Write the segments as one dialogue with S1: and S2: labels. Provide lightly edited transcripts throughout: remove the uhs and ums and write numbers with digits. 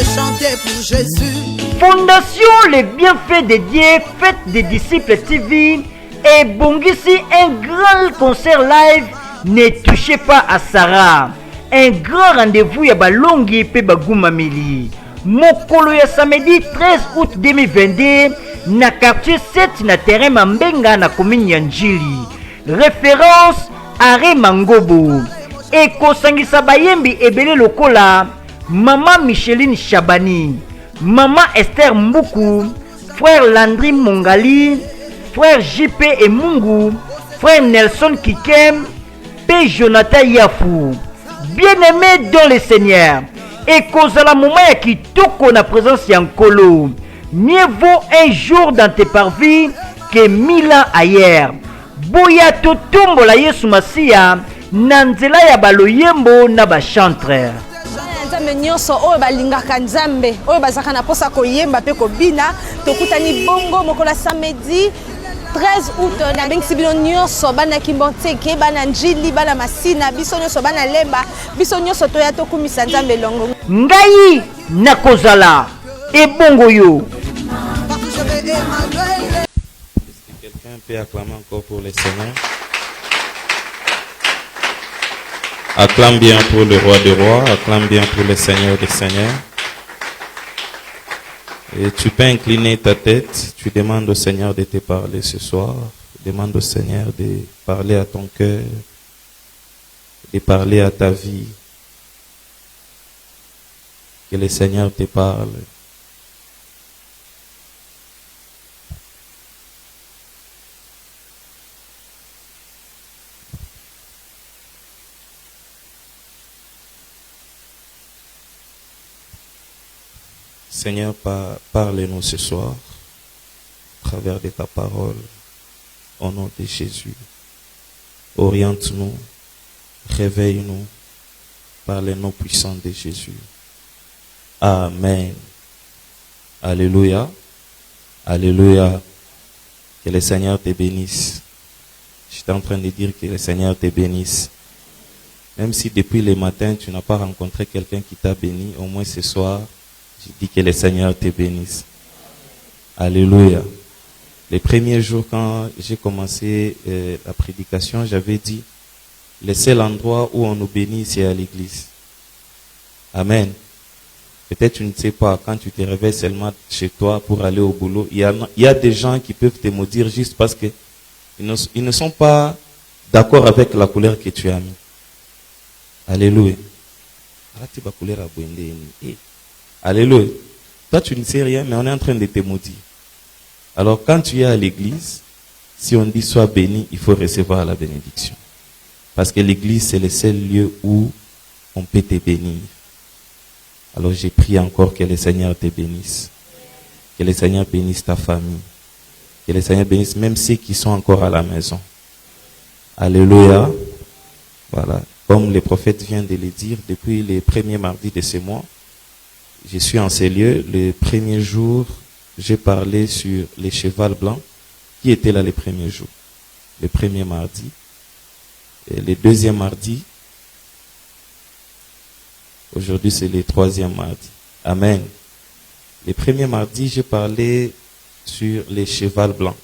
S1: vais chanter pour Jésus.
S2: Fondation Les Bienfaits dédiés, Fête des Disciples TV et Bongisi, un grand concert live. Ne touchez pas à Sarah. Un grand rendez-vous ya balongi pe bagumameli. Mokolo ya samedi 13 août 2022 na quartier 7 na terrain Mambenga na commune ya Njili. Référence Are Mangobo. Et kosangisa bayembi ebele lokola Maman Micheline Chabani, Maman Esther Mboukou, Frère Landry Mongali, Frère JP et Mungu, Frère Nelson Kikem, P. Jonathan Yafou. Bien-aimé dans le Seigneur, et kozala moment ya kitoko na présence ya Nkolo. Mieux vaut un jour dans tes parvis que 1000 ans ailleurs. Boya totombola Yesu Masia na nzela ya baloyembo na bachantre.
S3: Nzambe nyonso oyo balingaka Nzambe oyo bazaka na posa koyemba pe kobina tokutani bongo mokola samedi 13 août na bengisi bino nyonso bana Kimboteke bana Njili bana Masina biso nyonso bana Lemba biso nyonso toya tokumisa Nzambe longo
S2: ngai nakozala ebongo yo.
S4: Quelqu'un peut acclamer encore pour le Seigneur? Acclame bien pour le roi des rois, acclame bien pour le Seigneur des seigneurs. Et tu peux incliner ta tête, tu demandes au Seigneur de te parler ce soir, demande au Seigneur de parler à ton cœur, de parler à ta vie. Que le Seigneur te parle. Seigneur, parle-nous ce soir, à travers de ta parole, au nom de Jésus. Oriente-nous, réveille-nous, par le nom puissant de Jésus. Amen. Alléluia. Alléluia. Que le Seigneur te bénisse. J'étais en train de dire que le Seigneur te bénisse. Même si depuis le matin, tu n'as pas rencontré quelqu'un qui t'a béni, au moins ce soir, je dis que le Seigneur te bénisse. Alléluia. Les premiers jours, quand j'ai commencé la prédication, j'avais dit, le seul endroit où on nous bénit, c'est à l'église. Amen. Peut-être tu ne sais pas, quand tu te réveilles seulement chez toi pour aller au boulot, il y a des gens qui peuvent te maudire juste parce que ils ne sont pas d'accord avec la couleur que tu as mis. Alléluia. Alléluia. Toi, tu ne sais rien, mais on est en train de te maudire. Alors, quand tu es à l'église, si on dit sois béni, il faut recevoir la bénédiction. Parce que l'église, c'est le seul lieu où on peut te bénir. Alors, j'ai prié encore que le Seigneur te bénisse. Que le Seigneur bénisse ta famille. Que le Seigneur bénisse même ceux qui sont encore à la maison. Alléluia. Voilà. Comme le prophète vient de le dire, depuis les premiers mardis de ce mois, je suis en ces lieux. Le premier jour, j'ai parlé sur les chevals blancs. Qui était là le premier jour? Le premier mardi. Et le deuxième mardi. Aujourd'hui, c'est le troisième mardi. Amen. Le premier mardi, j'ai parlé sur les chevals blancs.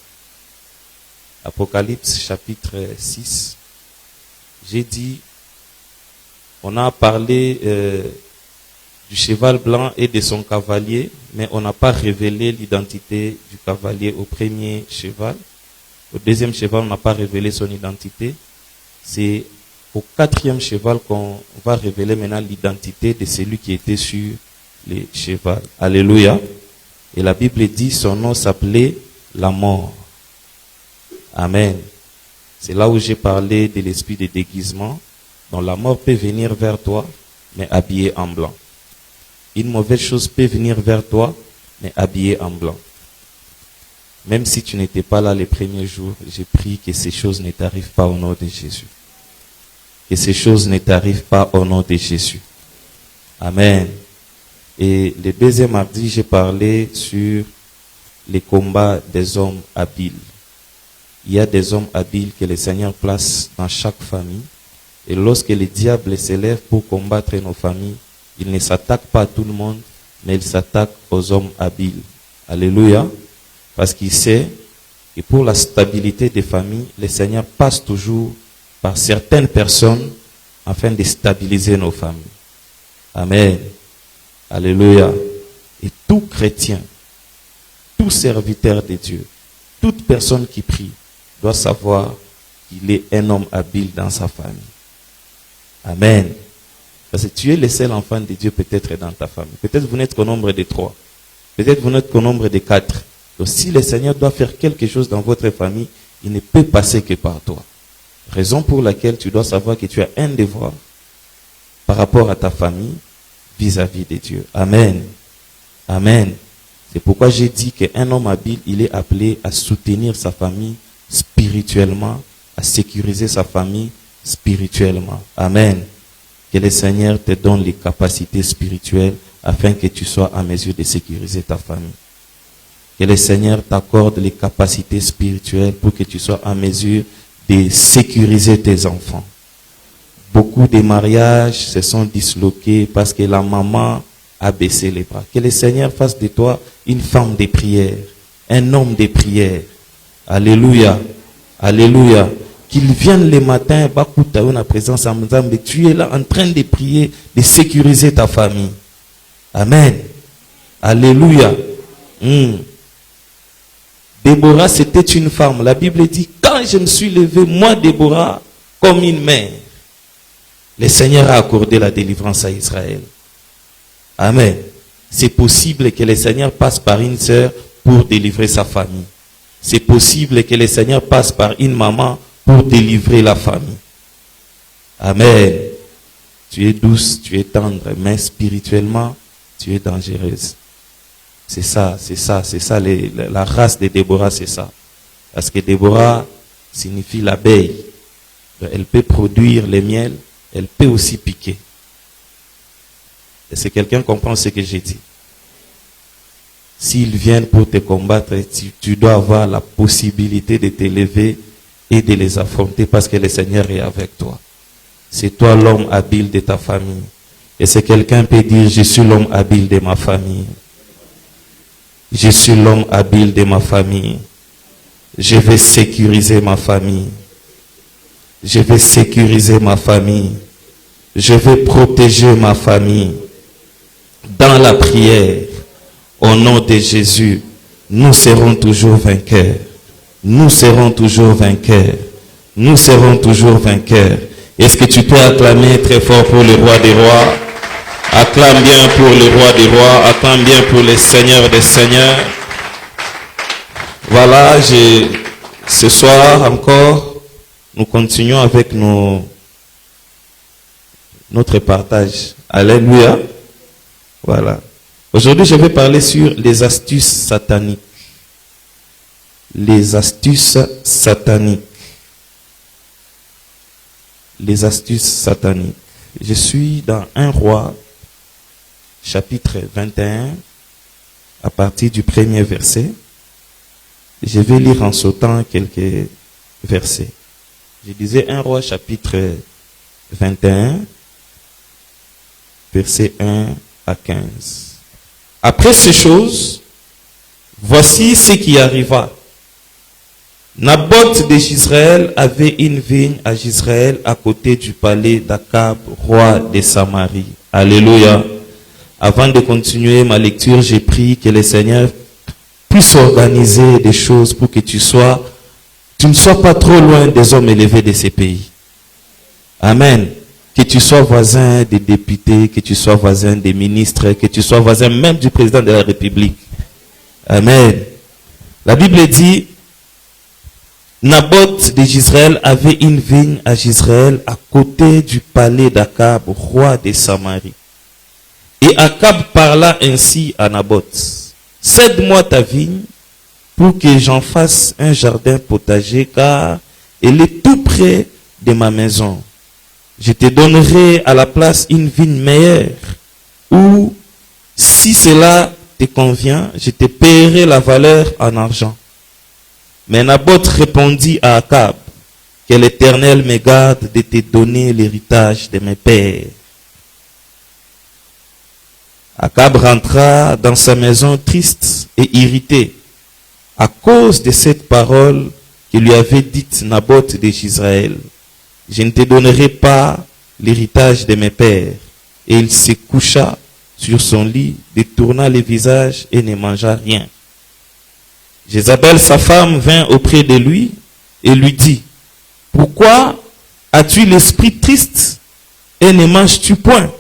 S4: Apocalypse chapitre 6. J'ai dit, on a parlé du cheval blanc et de son cavalier, mais on n'a pas révélé l'identité du cavalier au premier cheval. Au deuxième cheval, on n'a pas révélé son identité. C'est au quatrième cheval qu'on va révéler maintenant l'identité de celui qui était sur le cheval. Alléluia. Et la Bible dit, son nom s'appelait la mort. Amen. C'est là où j'ai parlé de l'esprit de déguisement, dont la mort peut venir vers toi, mais habillé en blanc. Une mauvaise chose peut venir vers toi, mais habillé en blanc. Même si tu n'étais pas là les premiers jours, j'ai prié que ces choses ne t'arrivent pas au nom de Jésus. Que ces choses ne t'arrivent pas au nom de Jésus. Amen. Et le deuxième mardi, j'ai parlé sur les combats des hommes habiles. Il y a des hommes habiles que le Seigneur place dans chaque famille. Et lorsque le diable s'élève pour combattre nos familles, il ne s'attaque pas à tout le monde, mais il s'attaque aux hommes habiles. Alléluia. Parce qu'il sait que pour la stabilité des familles, le Seigneur passe toujours par certaines personnes afin de stabiliser nos familles. Amen. Alléluia. Et tout chrétien, tout serviteur de Dieu, toute personne qui prie doit savoir qu'il est un homme habile dans sa famille. Amen. Parce que tu es le seul enfant de Dieu peut-être dans ta famille. Peut-être vous n'êtes qu'au nombre de 3. Peut-être vous n'êtes qu'au nombre de 4. Donc si le Seigneur doit faire quelque chose dans votre famille, il ne peut passer que par toi. Raison pour laquelle tu dois savoir que tu as un devoir par rapport à ta famille vis-à-vis de Dieu. Amen. Amen. C'est pourquoi j'ai dit qu'un homme habile, il est appelé à soutenir sa famille spirituellement, à sécuriser sa famille spirituellement. Amen. Que le Seigneur te donne les capacités spirituelles afin que tu sois en mesure de sécuriser ta famille. Que le Seigneur t'accorde les capacités spirituelles pour que tu sois en mesure de sécuriser tes enfants. Beaucoup de mariages se sont disloqués parce que la maman a baissé les bras. Que le Seigneur fasse de toi une femme de prière, un homme de prière. Alléluia. Alléluia. Qu'il vienne le matin, la présence en Nzambe, tu es là en train de prier, de sécuriser ta famille. Amen. Alléluia. Déborah, c'était une femme. La Bible dit, quand je me suis levé, moi, Déborah, comme une mère, le Seigneur a accordé la délivrance à Israël. Amen. C'est possible que le Seigneur passe par une sœur pour délivrer sa famille. C'est possible que le Seigneur passe par une maman pour délivrer la famille. Amen. Tu es douce, tu es tendre, mais spirituellement, tu es dangereuse. C'est ça, la race de Déborah, c'est ça. Parce que Déborah signifie l'abeille. Elle peut produire le miel, elle peut aussi piquer. Est-ce que quelqu'un comprend ce que j'ai dit? S'ils viennent pour te combattre, tu dois avoir la possibilité de t'élever et de les affronter parce que le Seigneur est avec toi. C'est toi l'homme habile de ta famille. Et si quelqu'un peut dire, je suis l'homme habile de ma famille. Je suis l'homme habile de ma famille. Je vais sécuriser ma famille. Je vais sécuriser ma famille. Je vais protéger ma famille. Dans la prière, au nom de Jésus, nous serons toujours vainqueurs. Nous serons toujours vainqueurs. Nous serons toujours vainqueurs. Est-ce que tu peux acclamer très fort pour le roi des rois? Acclame bien pour le roi des rois. Acclame bien pour le Seigneur des seigneurs. Voilà, ce soir encore, nous continuons avec notre partage. Alléluia. Voilà. Aujourd'hui, je vais parler sur les astuces sataniques. Les astuces sataniques. Les astuces sataniques. Je suis dans 1 Roi, chapitre 21, à partir du premier verset. Je vais lire en sautant quelques versets. Je disais 1 Roi, chapitre 21, verset 1 à 15. Après ces choses, voici ce qui arriva. Naboth de Jezreel avait une vigne à Jezreel à côté du palais d'Akab, roi de Samarie. Alléluia. Avant de continuer ma lecture, j'ai prié que le Seigneur puisse organiser des choses pour que tu ne sois pas trop loin des hommes élevés de ces pays. Amen. Que tu sois voisin des députés, que tu sois voisin des ministres, que tu sois voisin même du président de la République. Amen. La Bible dit, Naboth de Jezreel avait une vigne à Jezreel à côté du palais d'Akab, roi de Samarie. Et Akab parla ainsi à Naboth. Cède-moi ta vigne pour que j'en fasse un jardin potager car elle est tout près de ma maison. Je te donnerai à la place une vigne meilleure ou si cela te convient, je te paierai la valeur en argent. Mais Naboth répondit à Akab, que l'Éternel me garde de te donner l'héritage de mes pères. Akab rentra dans sa maison triste et irrité à cause de cette parole que lui avait dite Naboth de Jezreel. Je ne te donnerai pas l'héritage de mes pères. Et il se coucha sur son lit, détourna le visage et ne mangea rien. Jézabel, sa femme, vint auprès de lui et lui dit, pourquoi as-tu l'esprit triste et ne manges-tu point?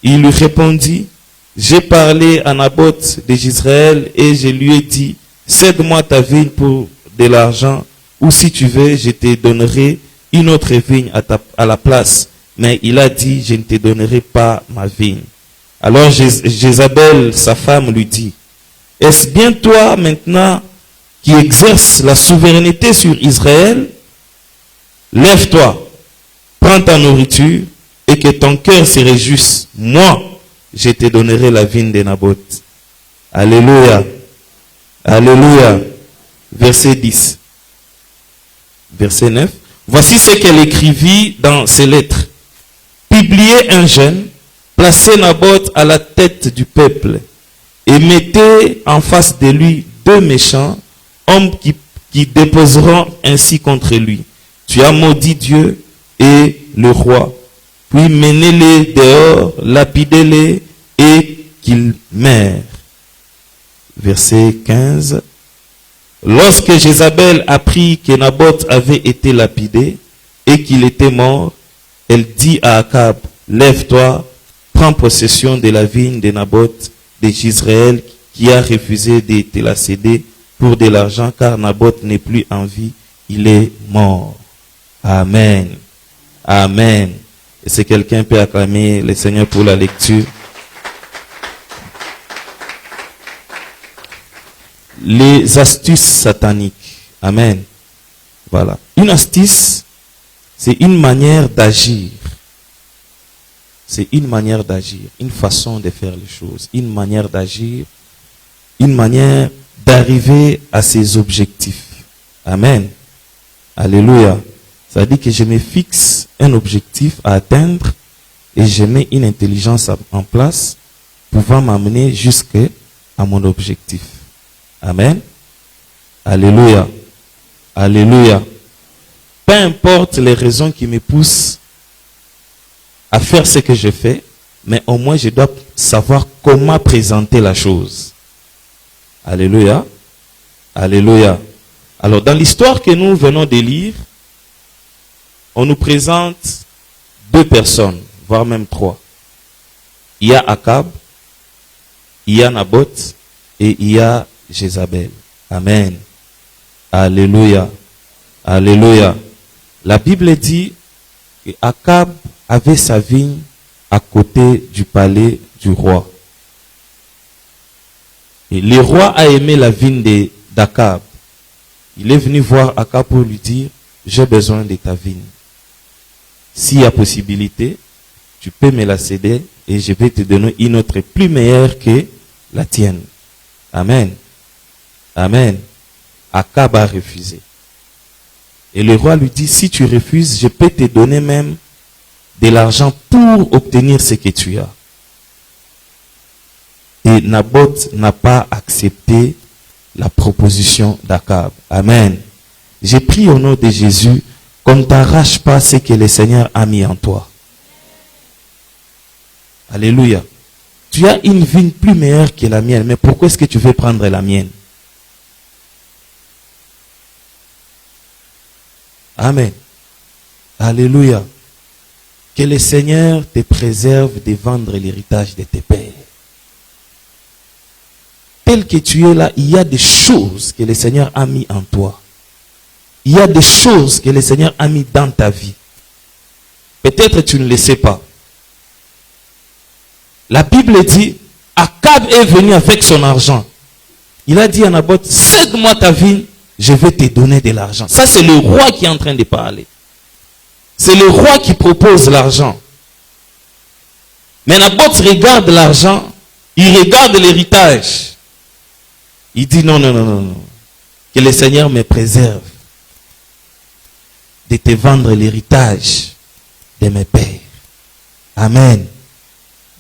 S4: Il lui répondit, j'ai parlé à Naboth de Jezreel et je lui ai dit, cède-moi ta vigne pour de l'argent, ou si tu veux, je te donnerai une autre vigne à la place. Mais il a dit, je ne te donnerai pas ma vigne. Alors Jézabel, sa femme, lui dit, est-ce bien toi maintenant qui exerces la souveraineté sur Israël? Lève-toi, prends ta nourriture et que ton cœur se réjouisse. Moi, je te donnerai la vigne de Naboth. Alléluia. Alléluia. Verset 10. Verset 9. Voici ce qu'elle écrivit dans ses lettres. Publiez un jeûne, placez Naboth à la tête du peuple et mettez en face de lui 2 méchants, hommes qui déposeront ainsi contre lui. Tu as maudit Dieu et le roi. Puis menez-les dehors, lapidez-les et qu'ils meurent. Verset 15. Lorsque Jézabel apprit que Naboth avait été lapidé et qu'il était mort, elle dit à Akab, lève-toi, prends possession de la vigne de Naboth de Jezreel qui a refusé de te la céder pour de l'argent car Naboth n'est plus en vie, il est mort. Amen. Amen. Et si quelqu'un peut acclamer le Seigneur pour la lecture. Les astuces sataniques. Amen. Voilà. Une astuce, c'est une manière d'agir. C'est une manière d'agir, une façon de faire les choses, une manière d'agir, une manière d'arriver à ses objectifs. Amen. Alléluia. Ça veut dire que je me fixe un objectif à atteindre et je mets une intelligence en place pouvant m'amener jusqu'à mon objectif. Amen. Alléluia. Alléluia. Peu importe les raisons qui me poussent à faire ce que je fais, mais au moins je dois savoir comment présenter la chose. Alléluia. Alléluia. Alors dans l'histoire que nous venons de lire, on nous présente 2 personnes, voire même 3. Il y a Akab, il y a Naboth et il y a Jézabel. Amen. Alléluia. Alléluia. La Bible dit que Akab avait sa vigne à côté du palais du roi. Et le roi a aimé la vigne d'Akab. Il est venu voir Akab pour lui dire, j'ai besoin de ta vigne. S'il y a possibilité, tu peux me la céder et je vais te donner une autre plus meilleure que la tienne. Amen. Amen. Akab a refusé. Et le roi lui dit, si tu refuses, je peux te donner même de l'argent pour obtenir ce que tu as. Et Naboth n'a pas accepté la proposition d'Akab. Amen. J'ai pris au nom de Jésus qu'on ne t'arrache pas ce que le Seigneur a mis en toi. Alléluia. Tu as une vigne plus meilleure que la mienne, mais pourquoi est-ce que tu veux prendre la mienne? Amen. Alléluia. Que le Seigneur te préserve de vendre l'héritage de tes pères. Tel que tu es là, il y a des choses que le Seigneur a mis en toi. Il y a des choses que le Seigneur a mis dans ta vie. Peut-être tu ne le sais pas. La Bible dit, Akab est venu avec son argent. Il a dit à Naboth, cède-moi ta vigne, je vais te donner de l'argent. Ça, c'est le roi qui est en train de parler. C'est le roi qui propose l'argent. Mais Naboth regarde l'argent, il regarde l'héritage. Il dit non, non, non, non, non. Que le Seigneur me préserve de te vendre l'héritage de mes pères. Amen.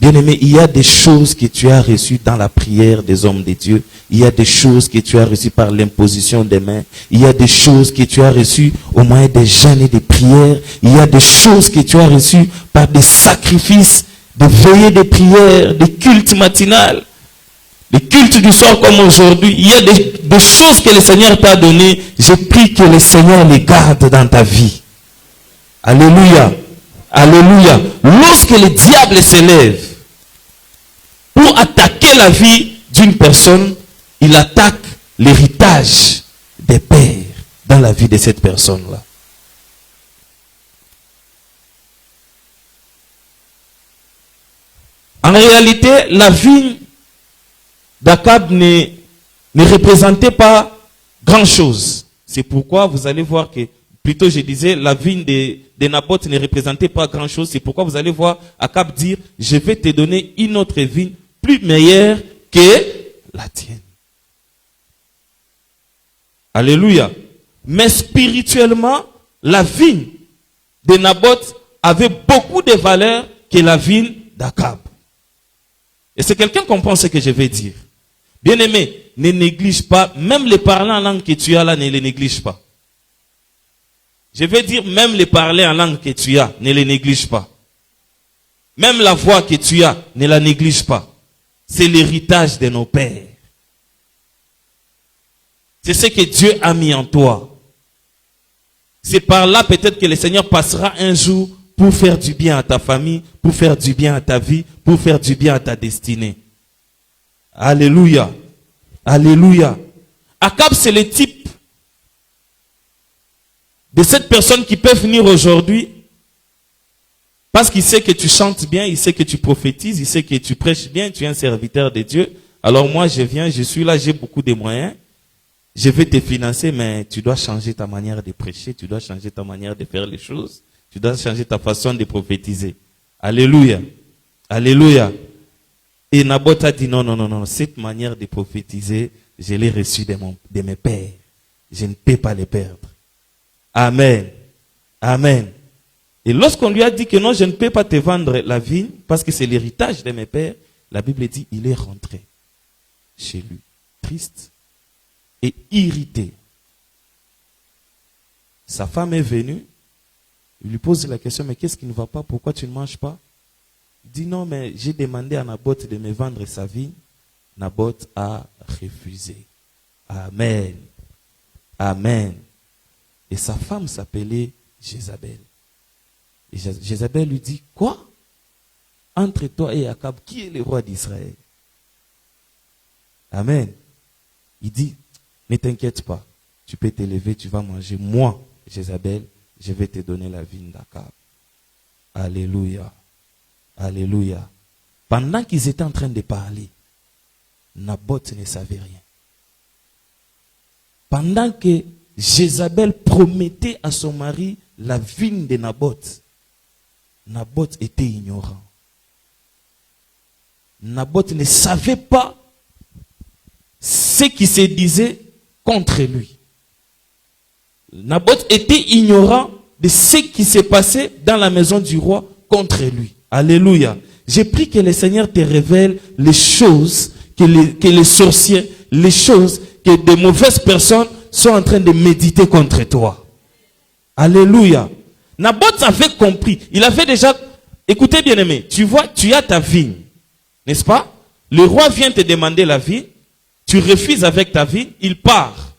S4: Bien-aimé, il y a des choses que tu as reçues dans la prière des hommes de Dieu. Il y a des choses que tu as reçues par l'imposition des mains. Il y a des choses que tu as reçues au moyen des jeûnes et des prières. Il y a des choses que tu as reçues par des sacrifices, des veillées de prières, des cultes matinales, des cultes du soir comme aujourd'hui. Il y a des choses que le Seigneur t'a données. Je prie que le Seigneur les garde dans ta vie. Alléluia. Alléluia. Lorsque le diable s'élève pour attaquer la vie d'une personne, il attaque l'héritage des pères dans la vie de cette personne-là. En réalité, la vie d'Akab ne représentait pas grand-chose. C'est pourquoi vous allez voir que, plutôt je disais, la vigne de Naboth ne représentait pas grand-chose. C'est pourquoi vous allez voir Akab dire, je vais te donner une autre vigne plus meilleure que la tienne. Alléluia. Mais spirituellement, la vigne de Naboth avait beaucoup de valeur que la vigne d'Akab. Et c'est quelqu'un qui comprend ce que je vais dire. Bien-aimé, ne néglige pas, même les parlants en langue que tu as là, ne les néglige pas. Je vais dire, même les parler en langue que tu as, ne les néglige pas. Même la voix que tu as, ne la néglige pas. C'est l'héritage de nos pères. C'est ce que Dieu a mis en toi. C'est par là peut-être que le Seigneur passera un jour pour faire du bien à ta famille, pour faire du bien à ta vie, pour faire du bien à ta destinée. Alléluia. Alléluia. Akab, c'est le type de cette personne qui peut venir aujourd'hui parce qu'il sait que tu chantes bien, il sait que tu prophétises, il sait que tu prêches bien, tu es un serviteur de Dieu. Alors moi, je viens, je suis là, j'ai beaucoup de moyens. Je vais te financer, mais tu dois changer ta manière de prêcher, tu dois changer ta manière de faire les choses, tu dois changer ta façon de prophétiser. Alléluia. Alléluia. Et Naboth a dit non, cette manière de prophétiser, je l'ai reçue de mes pères. Je ne peux pas les perdre. Amen. Amen. Et lorsqu'on lui a dit que non, je ne peux pas te vendre la vigne, parce que c'est l'héritage de mes pères, la Bible dit, il est rentré chez lui, triste et irrité. Sa femme est venue, il lui pose la question, mais qu'est-ce qui ne va pas? Pourquoi tu ne manges pas? Il dit non, mais j'ai demandé à Naboth de me vendre sa vigne. Naboth a refusé. Amen. Amen. Et sa femme s'appelait Jézabel. Et Jézabel lui dit, quoi? Entre toi et Akab, qui est le roi d'Israël? Amen. Il dit, ne t'inquiète pas, tu peux t'élever, tu vas manger. Moi, Jézabel, je vais te donner la vigne d'Akab. Alléluia. Alléluia. Pendant qu'ils étaient en train de parler, Naboth ne savait rien. Pendant que Jézabel promettait à son mari la vigne de Naboth, Naboth était ignorant. Naboth ne savait pas ce qui se disait contre lui. Naboth était ignorant de ce qui s'est passé dans la maison du roi contre lui. Alléluia. J'ai pris que le Seigneur te révèle les choses que les sorciers, les choses que de mauvaises personnes sont en train de méditer contre toi. Alléluia. Naboth avait compris. Il avait déjà... Écoutez bien aimé, tu vois, tu as ta vigne. N'est-ce pas? Le roi vient te demander la vigne. Tu refuses avec ta vigne. Il part.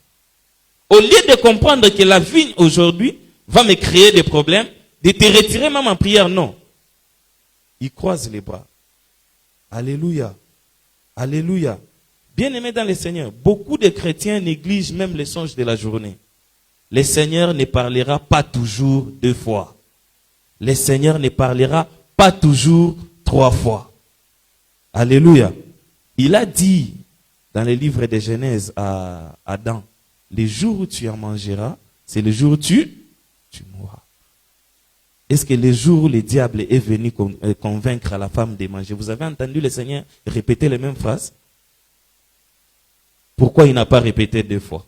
S4: Au lieu de comprendre que la vigne aujourd'hui va me créer des problèmes, de te retirer même en prière, non. Il croise les bras. Alléluia. Alléluia. Bien-aimés dans le Seigneur, beaucoup de chrétiens négligent même les songes de la journée. Le Seigneur ne parlera pas toujours 2 fois. Le Seigneur ne parlera pas toujours 3 fois. Alléluia. Il a dit dans le livre de Genèse à Adam, le jour où tu en mangeras, c'est le jour où tu mourras. Est-ce que le jour où le diable est venu convaincre la femme de manger, vous avez entendu le Seigneur répéter les mêmes phrases? Pourquoi il n'a pas répété 2 fois?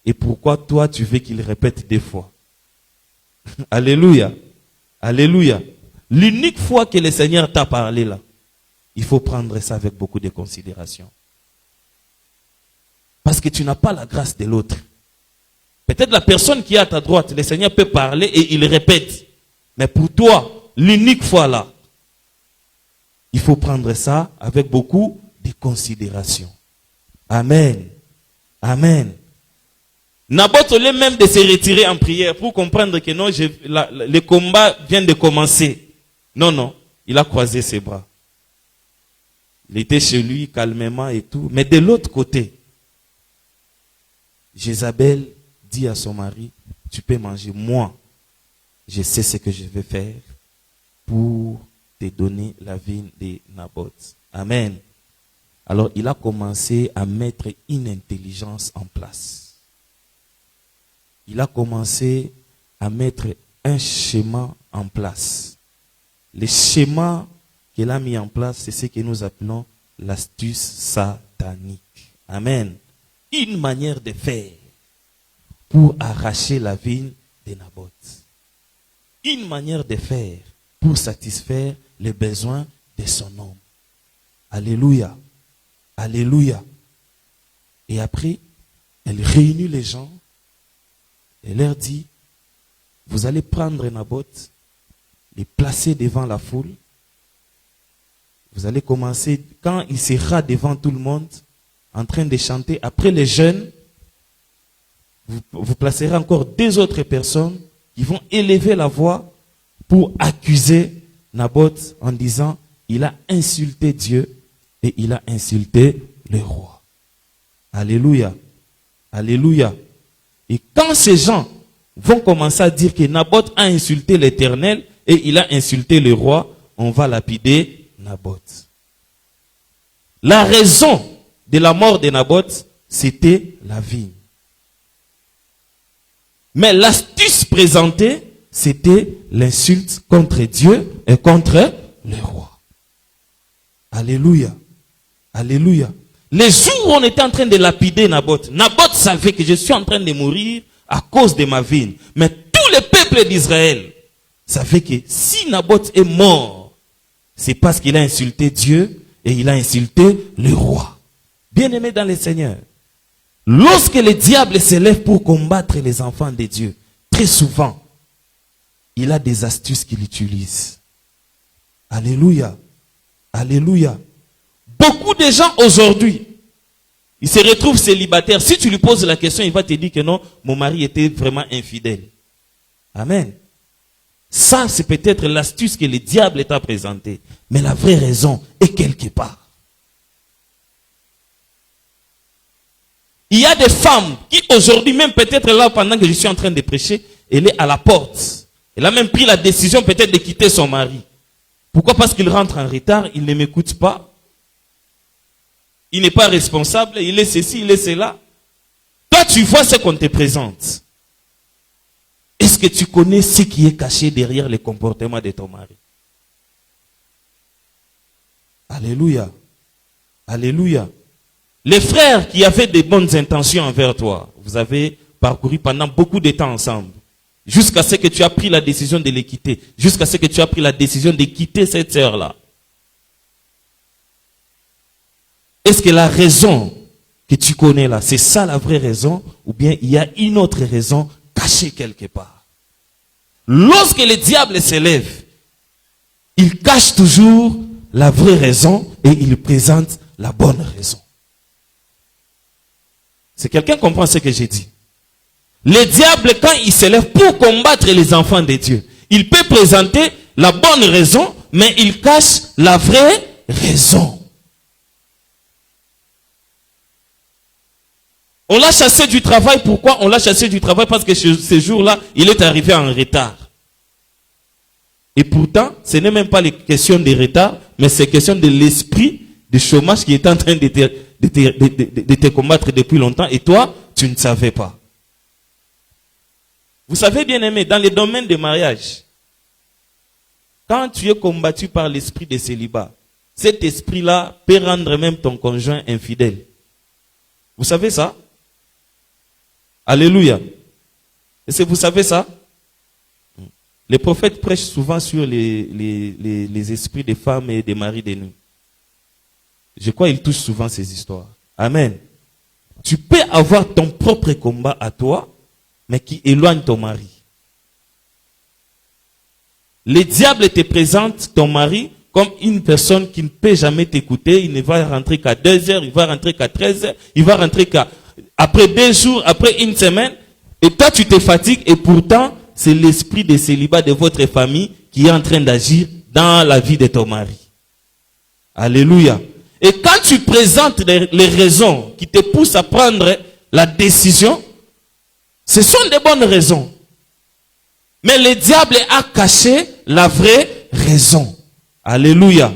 S4: Et pourquoi toi tu veux qu'il répète 2 fois? Alléluia. Alléluia. l'unique fois que le Seigneur t'a parlé là, il faut prendre ça avec beaucoup de considération. Parce que tu n'as pas la grâce de l'autre. Peut-être la personne qui est à ta droite, le Seigneur peut parler et il répète. Mais pour toi, l'unique fois là, il faut prendre ça avec beaucoup de considération. Amen. Amen. Naboth, au lieu même de se retirer en prière pour comprendre que non, le combat vient de commencer. Non, non, il a croisé ses bras. Il était chez lui calmement et tout. Mais de l'autre côté, Jézabel dit à son mari, tu peux manger. Moi, je sais ce que je vais faire pour te donner la vigne de Naboth. Amen. Alors, il a commencé à mettre une intelligence en place. Il a commencé à mettre un schéma en place. Le schéma qu'il a mis en place, c'est ce que nous appelons l'astuce satanique. Amen. Une manière de faire pour arracher la vigne de Naboth. Une manière de faire pour satisfaire les besoins de son homme. Alléluia. Alléluia. Et après, elle réunit les gens et leur dit, vous allez prendre Naboth, les placer devant la foule. Vous allez commencer, quand il sera devant tout le monde, en train de chanter, après les jeunes, vous placerez encore 2 autres personnes qui vont élever la voix pour accuser Naboth en disant, il a insulté Dieu et il a insulté le roi. Alléluia. Alléluia. Et quand ces gens vont commencer à dire que Naboth a insulté l'Éternel et il a insulté le roi, on va lapider Naboth. La raison de la mort de Naboth, c'était la vigne. Mais l'astuce présentée, c'était l'insulte contre Dieu et contre le roi. Alléluia. Alléluia. Les jours où on était en train de lapider Naboth, Naboth savait que je suis en train de mourir à cause de ma vigne. Mais tout le peuple d'Israël savait que si Naboth est mort, c'est parce qu'il a insulté Dieu et il a insulté le roi. Bien-aimé dans le Seigneur, lorsque le diable s'élève pour combattre les enfants de Dieu, très souvent, il a des astuces qu'il utilise. Alléluia. Alléluia. Beaucoup de gens aujourd'hui, ils se retrouvent célibataires. Si tu lui poses la question, il va te dire que non, mon mari était vraiment infidèle. Amen. Ça, c'est peut-être l'astuce que le diable t'a présentée. Mais la vraie raison est quelque part. Il y a des femmes qui aujourd'hui, même peut-être là, pendant que je suis en train de prêcher, elle est à la porte. Elle a même pris la décision peut-être de quitter son mari. Pourquoi? Parce qu'il rentre en retard, il ne m'écoute pas. Il n'est pas responsable, il est ceci, il est cela. Toi, tu vois ce qu'on te présente. Est-ce que tu connais ce qui est caché derrière le comportement de ton mari? Alléluia. Alléluia. Les frères qui avaient de bonnes intentions envers toi, vous avez parcouru pendant beaucoup de temps ensemble. Jusqu'à ce que tu as pris la décision de les quitter. Jusqu'à ce que tu as pris la décision de quitter cette sœur-là. Est-ce que la raison que tu connais là, c'est ça la vraie raison? Ou bien il y a une autre raison cachée quelque part? Lorsque le diable s'élève, il cache toujours la vraie raison et il présente la bonne raison. Si quelqu'un comprend ce que j'ai dit. Le diable, quand il s'élève pour combattre les enfants de Dieu, il peut présenter la bonne raison, mais il cache la vraie raison. On l'a chassé du travail. Pourquoi on l'a chassé du travail? Parce que ce jour-là, il est arrivé en retard. Et pourtant, ce n'est même pas les questions de retard, mais c'est question de l'esprit de chômage qui est en train de te combattre depuis longtemps. Et toi, tu ne savais pas. Vous savez, bien aimé, dans les domaines de mariage, quand tu es combattu par l'esprit de célibat, cet esprit-là peut rendre même ton conjoint infidèle. Vous savez ça? Alléluia. Est-ce que vous savez ça? Les prophètes prêchent souvent sur les esprits des femmes et des maris des nuits. Je crois qu'ils touchent souvent ces histoires. Amen. Tu peux avoir ton propre combat à toi, mais qui éloigne ton mari. Le diable te présente ton mari comme une personne qui ne peut jamais t'écouter. Il ne va rentrer qu'à 2 heures, il va rentrer qu'à 13 heures, il va rentrer qu'après 2 jours, après une semaine. Et toi, tu te fatigues et pourtant, c'est l'esprit de célibat de votre famille qui est en train d'agir dans la vie de ton mari. Alléluia. Et quand tu présentes les raisons qui te poussent à prendre la décision, ce sont des bonnes raisons. Mais le diable a caché la vraie raison. Alléluia.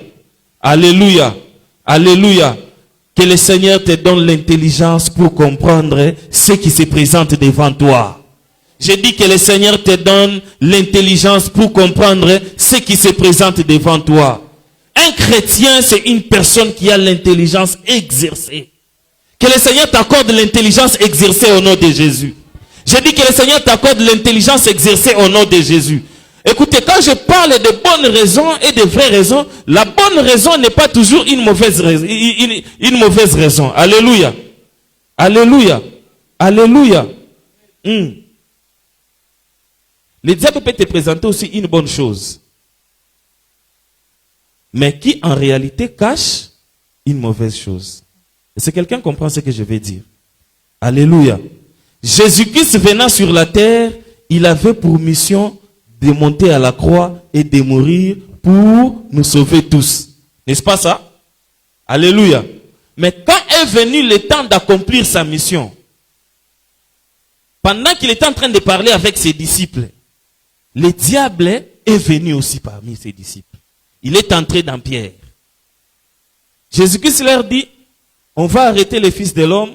S4: Alléluia. Alléluia. Que le Seigneur te donne l'intelligence pour comprendre ce qui se présente devant toi. J'ai dit que le Seigneur te donne l'intelligence pour comprendre ce qui se présente devant toi. Un chrétien, c'est une personne qui a l'intelligence exercée. Que le Seigneur t'accorde l'intelligence exercée au nom de Jésus. J'ai dit que le Seigneur t'accorde l'intelligence exercée au nom de Jésus. Écoutez, quand je parle de bonnes raisons et de vraies raisons, la bonne raison n'est pas toujours une mauvaise raison. Alléluia. Alléluia. Alléluia. Le diable peut te présenter aussi une bonne chose, mais qui en réalité cache une mauvaise chose. Est-ce que quelqu'un comprend ce que je vais dire? Alléluia. Jésus-Christ venant sur la terre, il avait pour mission de monter à la croix et de mourir pour nous sauver tous. N'est-ce pas ça? Alléluia. Mais quand est venu le temps d'accomplir sa mission, pendant qu'il était en train de parler avec ses disciples, le diable est venu aussi parmi ses disciples. Il est entré dans Pierre. Jésus-Christ leur dit, on va arrêter le Fils de l'homme.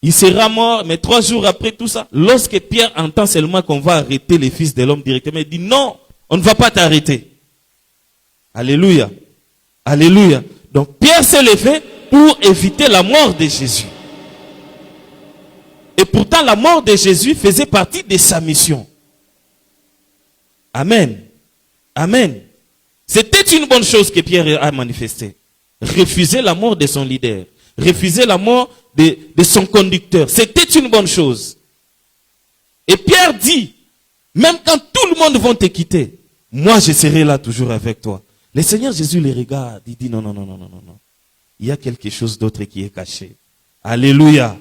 S4: Il sera mort, mais 3 jours après tout ça, lorsque Pierre entend seulement qu'on va arrêter le Fils de l'homme directement, il dit non, on ne va pas t'arrêter. Alléluia. Alléluia. Donc Pierre s'est levé pour éviter la mort de Jésus. Et pourtant la mort de Jésus faisait partie de sa mission. Amen. Amen. C'était une bonne chose que Pierre a manifestée. Refuser la mort de son leader. Refuser la mort de son conducteur. C'était une bonne chose. Et Pierre dit, même quand tout le monde va te quitter, moi je serai là toujours avec toi. Le Seigneur Jésus les regarde. Il dit non. Il y a quelque chose d'autre qui est caché. Alléluia.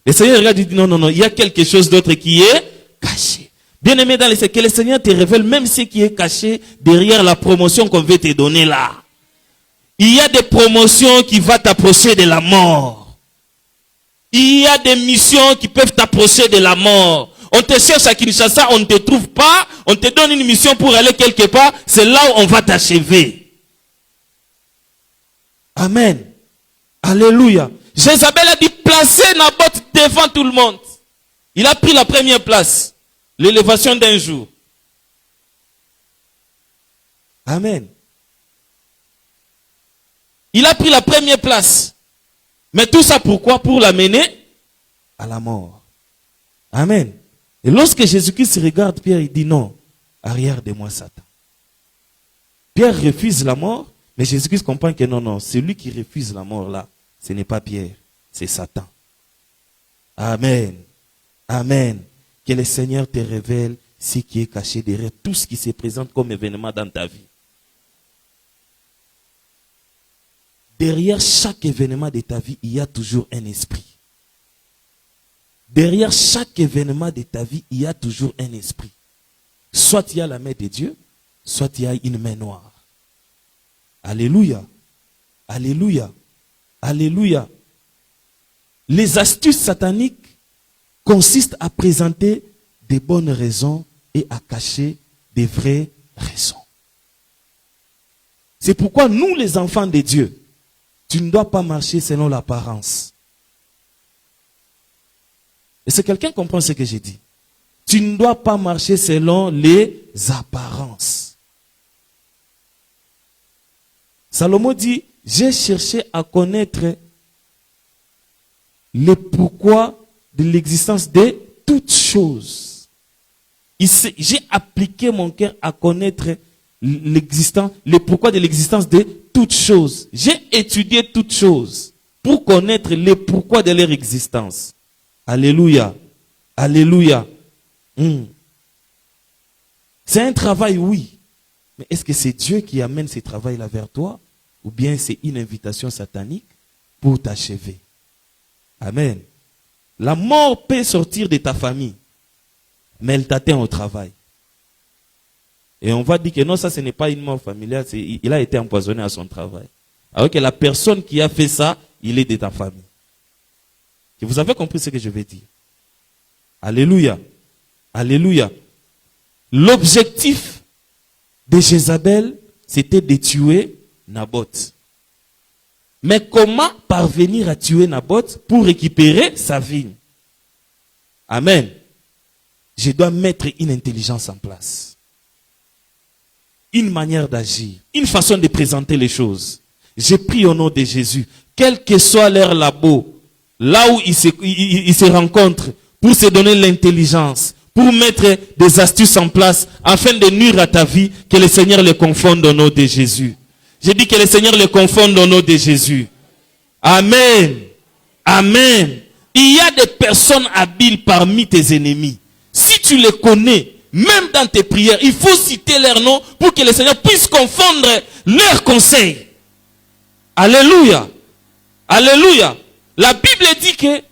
S4: Le Seigneur regarde et dit non. Il y a quelque chose d'autre qui est caché. Bien-aimé dans le Seigneur, que le Seigneur te révèle même ce qui est caché derrière la promotion qu'on veut te donner là. Il y a des promotions qui vont t'approcher de la mort. Il y a des missions qui peuvent t'approcher de la mort. On te cherche à Kinshasa, on ne te trouve pas. On te donne une mission pour aller quelque part. C'est là où on va t'achever. Amen. Alléluia. Jézabel a dit, placez Naboth devant tout le monde. Il a pris la première place. L'élévation d'un jour. Amen. Il a pris la première place. Mais tout ça pourquoi? Pour l'amener à la mort. Amen. Et lorsque Jésus-Christ regarde Pierre, il dit non, arrière de moi Satan. Pierre refuse la mort, mais Jésus-Christ comprend que non, celui qui refuse la mort là, ce n'est pas Pierre, c'est Satan. Amen. Amen. Que le Seigneur te révèle ce qui est caché derrière tout ce qui se présente comme événement dans ta vie. Derrière chaque événement de ta vie, il y a toujours un esprit. Derrière chaque événement de ta vie, il y a toujours un esprit. Soit il y a la main de Dieu, soit il y a une main noire. Alléluia. Alléluia. Alléluia. Les astuces sataniques consistent à présenter des bonnes raisons et à cacher des vraies raisons. C'est pourquoi nous, les enfants de Dieu, tu ne dois pas marcher selon l'apparence. Est-ce que quelqu'un comprend ce que j'ai dit? Tu ne dois pas marcher selon les apparences. Salomon dit, j'ai cherché à connaître le pourquoi de l'existence de toutes choses. J'ai appliqué mon cœur à connaître l'existence, le pourquoi de l'existence de toutes choses. J'ai étudié toutes choses pour connaître le pourquoi de leur existence. Alléluia. Alléluia. C'est un travail, oui. Mais est-ce que c'est Dieu qui amène ce travail-là vers toi? Ou bien c'est une invitation satanique pour t'achever? Amen. La mort peut sortir de ta famille, mais elle t'atteint au travail. Et on va dire que non, ça ce n'est pas une mort familiale, il a été empoisonné à son travail. Alors que la personne qui a fait ça, il est de ta famille. Et vous avez compris ce que je vais dire? Alléluia. Alléluia. L'objectif de Jézabel, c'était de tuer Naboth. Mais comment parvenir à tuer Naboth pour récupérer sa vigne? Amen. Je dois mettre une intelligence en place. Une manière d'agir. Une façon de présenter les choses. Je prie au nom de Jésus. Quel que soit leur labo, là où ils se rencontrent, pour se donner l'intelligence, pour mettre des astuces en place, afin de nuire à ta vie, que le Seigneur les confonde au nom de Jésus. J'ai dit que le Seigneur les confonde au nom de Jésus. Amen. Amen. Il y a des personnes habiles parmi tes ennemis. Si tu les connais, même dans tes prières, il faut citer leur nom pour que le Seigneur puisse confondre leurs conseils. Alléluia. Alléluia. La Bible dit que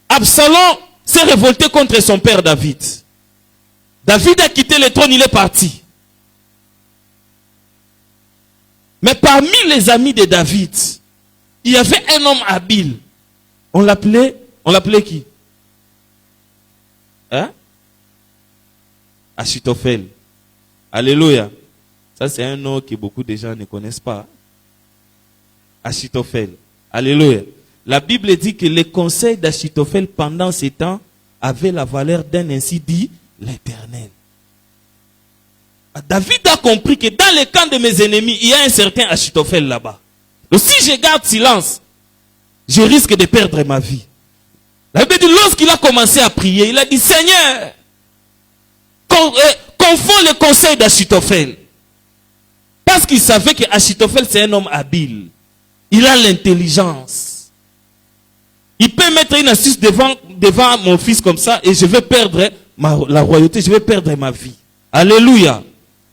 S4: Absalom s'est révolté contre son père David. David a quitté le trône, il est parti. Mais parmi les amis de David, il y avait un homme habile. On l'appelait qui? Hein? Achitophel. Alléluia. Ça c'est un nom que beaucoup de gens ne connaissent pas. Achitophel. Alléluia. La Bible dit que les conseils d'Achitophel pendant ces temps avaient la valeur d'un ainsi dit l'Éternel. David a compris que dans le camp de mes ennemis, il y a un certain Achitophel là-bas. Donc si je garde silence, je risque de perdre ma vie. La Bible dit, lorsqu'il a commencé à prier, il a dit, Seigneur, confonds le conseil d'Achitophel. Parce qu'il savait que Achitophel c'est un homme habile. Il a l'intelligence. Il peut mettre une astuce devant mon fils comme ça et je vais perdre la royauté, je vais perdre ma vie. Alléluia.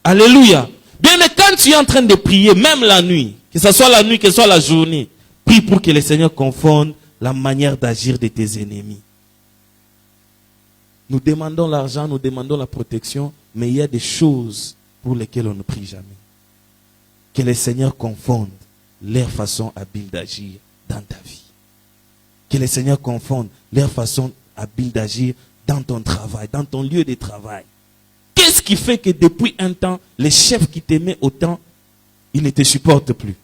S4: Alléluia. Bien, mais quand tu es en train de prier, même la nuit, que ce soit la nuit, que ce soit la journée, prie pour que le Seigneur confonde la manière d'agir de tes ennemis. Nous demandons l'argent, nous demandons la protection, mais il y a des choses pour lesquelles on ne prie jamais. Que le Seigneur confonde leur façon habile d'agir dans ta vie. Que le Seigneur confonde leur façon habile d'agir dans ton travail, dans ton lieu de travail. Qu'est-ce qui fait que depuis un temps, les chefs qui t'aimaient autant, ils ne te supportent plus?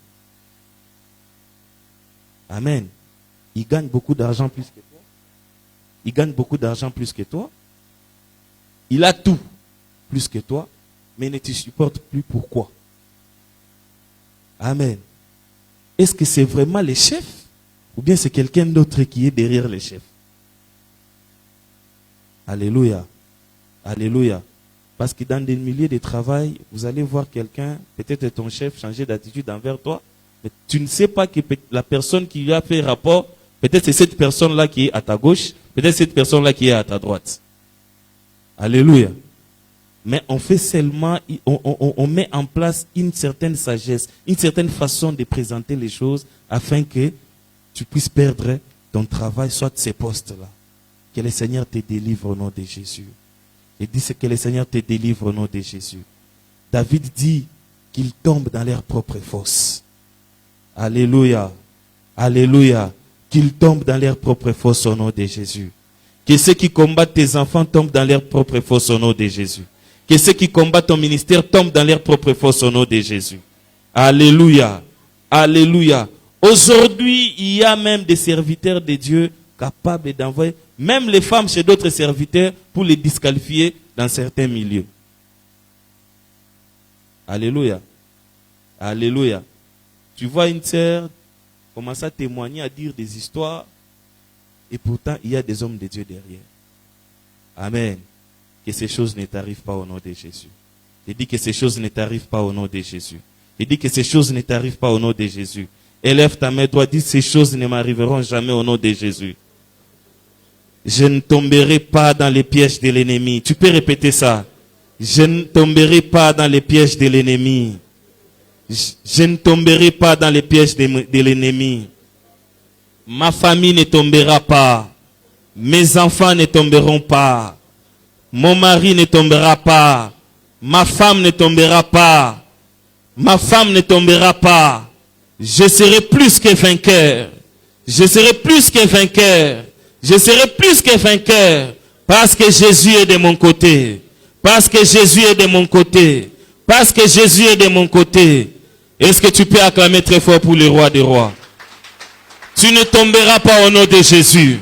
S4: Amen. Ils gagnent beaucoup d'argent plus que toi. Il gagne beaucoup d'argent plus que toi. Il a tout plus que toi, mais il ne te supporte plus. Pourquoi? Amen. Est-ce que c'est vraiment les chefs ou bien c'est quelqu'un d'autre qui est derrière les chefs? Alléluia. Alléluia. Parce que dans des milieux de travail, vous allez voir quelqu'un, peut-être ton chef, changer d'attitude envers toi, mais tu ne sais pas que la personne qui lui a fait rapport, peut-être c'est cette personne-là qui est à ta gauche, peut-être cette personne-là qui est à ta droite. Alléluia. Mais on fait seulement, on met en place une certaine sagesse, une certaine façon de présenter les choses afin que tu puisses perdre ton travail, soit ces postes-là. Que le Seigneur te délivre au nom de Jésus. Et dit que le Seigneur te délivre au nom de Jésus. David dit qu'ils tombent dans leur propre fosse. Alléluia. Alléluia. Qu'ils tombent dans leur propre fosse au nom de Jésus. Que ceux qui combattent tes enfants tombent dans leur propre fosse au nom de Jésus. Que ceux qui combattent ton ministère tombent dans leur propre fosse au nom de Jésus. Alléluia. Alléluia. Aujourd'hui, il y a même des serviteurs de Dieu capables d'envoyer même les femmes chez d'autres serviteurs pour les disqualifier dans certains milieux. Alléluia. Alléluia. Tu vois une sœur commencer à témoigner, à dire des histoires, et pourtant il y a des hommes de Dieu derrière. Amen. que ces choses ne t'arrivent pas au nom de Jésus. Je dis que ces choses ne t'arrivent pas au nom de Jésus. Je dis que ces choses ne t'arrivent pas au nom de Jésus. Élève ta main, toi, dis ces choses ne m'arriveront jamais au nom de Jésus. Je ne tomberai pas dans les pièges de l'ennemi. Tu peux répéter ça. Je ne tomberai pas dans les pièges de l'ennemi. Je ne tomberai pas dans les pièges de l'ennemi. Ma famille ne tombera pas. Mes enfants ne tomberont pas. Mon mari ne tombera pas. Ma femme ne tombera pas. Ma femme ne tombera pas. Je serai plus que vainqueur. Je serai plus que vainqueur. Je serai plus que vainqueur. Parce que Jésus est de mon côté. Parce que Jésus est de mon côté. Parce que Jésus est de mon côté. Est-ce que tu peux acclamer très fort pour le roi des rois? Tu ne tomberas pas au nom de Jésus.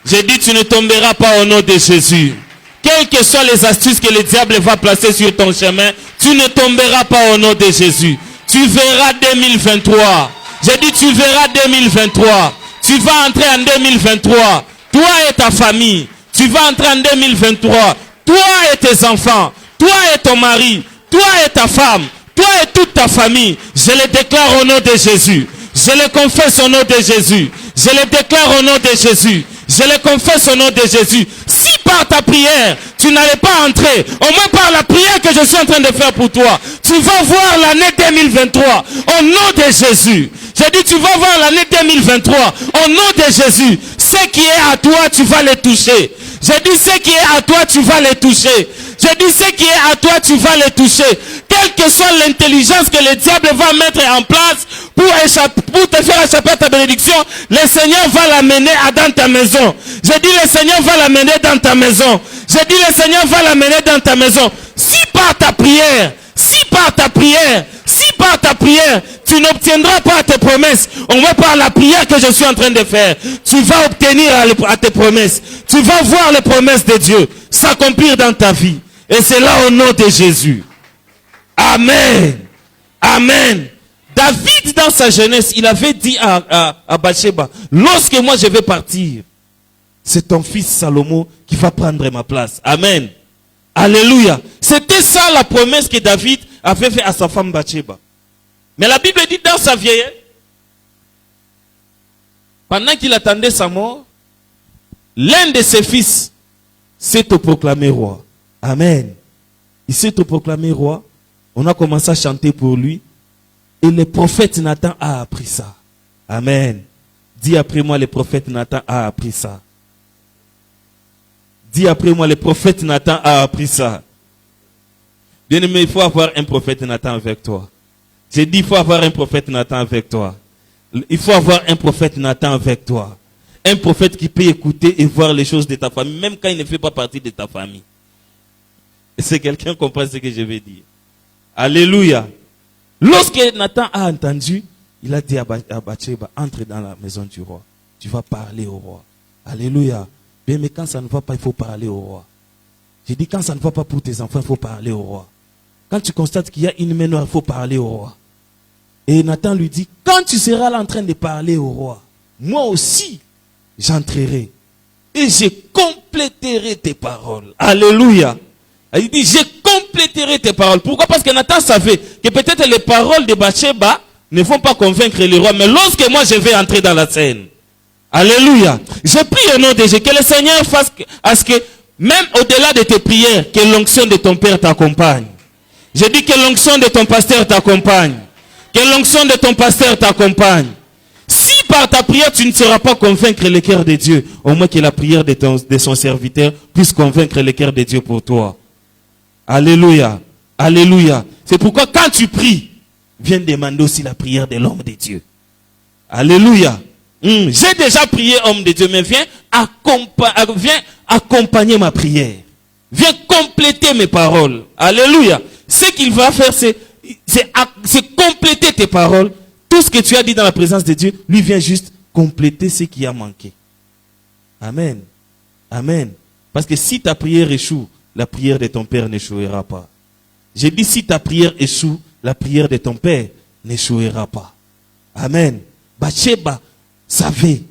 S4: J'ai dit tu ne tomberas pas au nom de Jésus. Quelles que soient les astuces que le diable va placer sur ton chemin, tu ne tomberas pas au nom de Jésus. Tu verras 2023. J'ai dit tu verras 2023. Tu vas entrer en 2023. Toi et ta famille. Tu vas entrer en 2023. Toi et tes enfants. Toi et ton mari. Toi et ta femme. Toi et toute ta famille. Je le déclare au nom de Jésus. Je le confesse au nom de Jésus. Je le déclare au nom de Jésus. Je le confesse au nom de Jésus. Si par ta prière, tu n'allais pas entrer, au moins par la prière que je suis en train de faire pour toi, tu vas voir l'année 2023 au nom de Jésus. J'ai dit, tu vas voir l'année 2023 au nom de Jésus. Ce qui est à toi, tu vas le toucher. J'ai dit, ce qui est à toi, tu vas le toucher. J'ai dit, ce qui est à toi, tu vas le toucher. Quelle que soit l'intelligence que le diable va mettre en place pour te faire échapper à ta bénédiction, le Seigneur va l'amener dans ta maison. J'ai dit, le Seigneur va l'amener dans ta maison. J'ai dit, le Seigneur va l'amener dans ta maison. Si par ta prière, tu n'obtiendras pas tes promesses, on va par la prière que je suis en train de faire, tu vas obtenir à tes promesses. Tu vas voir les promesses de Dieu s'accomplir dans ta vie. Et c'est là au nom de Jésus. Amen. Amen. David, dans sa jeunesse, il avait dit à Bathsheba, lorsque moi je vais partir, c'est ton fils Salomon qui va prendre ma place. Amen. Alléluia. C'était ça la promesse que David avait fait à sa femme Bathsheba. Mais la Bible dit dans sa vieillesse, pendant qu'il attendait sa mort, l'un de ses fils s'est proclamé roi. Amen. Il s'est proclamé roi. On a commencé à chanter pour lui. Et le prophète Nathan a appris ça. Amen. Dis après moi, le prophète Nathan a appris ça. Dis après moi, le prophète Nathan a appris ça. Bien-aimé, il faut avoir un prophète Nathan avec toi. J'ai dit, il faut avoir un prophète Nathan avec toi. Il faut avoir un prophète Nathan avec toi. Un prophète qui peut écouter et voir les choses de ta famille, même quand il ne fait pas partie de ta famille. Est-ce que quelqu'un comprend ce que je vais dire? Alléluia. Lorsque Nathan a entendu, il a dit à Bathsheba, entre dans la maison du roi. Tu vas parler au roi. Alléluia. Bien, mais quand ça ne va pas, il faut parler au roi. J'ai dit, quand ça ne va pas pour tes enfants, il faut parler au roi. Quand tu constates qu'il y a une main noire, il faut parler au roi. Et Nathan lui dit, quand tu seras là en train de parler au roi, moi aussi, j'entrerai. Et je compléterai tes paroles. Alléluia. Il dit, je compléterai tes paroles. Pourquoi? Parce que Nathan savait que peut-être les paroles de Bathsheba ne vont pas convaincre le roi. Mais lorsque moi je vais entrer dans la scène, alléluia, je prie au nom de Jésus, que le Seigneur fasse à ce que, même au-delà de tes prières, que l'onction de ton Père t'accompagne. Je dis que l'onction de ton pasteur t'accompagne. Que l'onction de ton pasteur t'accompagne. Si par ta prière tu ne sauras pas convaincre le cœur de Dieu, au moins que la prière de son serviteur puisse convaincre le cœur de Dieu pour toi. Alléluia. Alléluia. C'est pourquoi quand tu pries, viens demander aussi la prière de l'homme de Dieu. Alléluia. J'ai déjà prié, homme de Dieu, mais viens accompagner ma prière. Viens compléter mes paroles. Alléluia. Ce qu'il va faire, c'est compléter tes paroles. Tout ce que tu as dit dans la présence de Dieu, lui vient juste compléter ce qui a manqué. Amen. Amen. Parce que si ta prière échoue, la prière de ton Père n'échouera pas. J'ai dit, si ta prière échoue, la prière de ton Père n'échouera pas. Amen. Bathsheba savait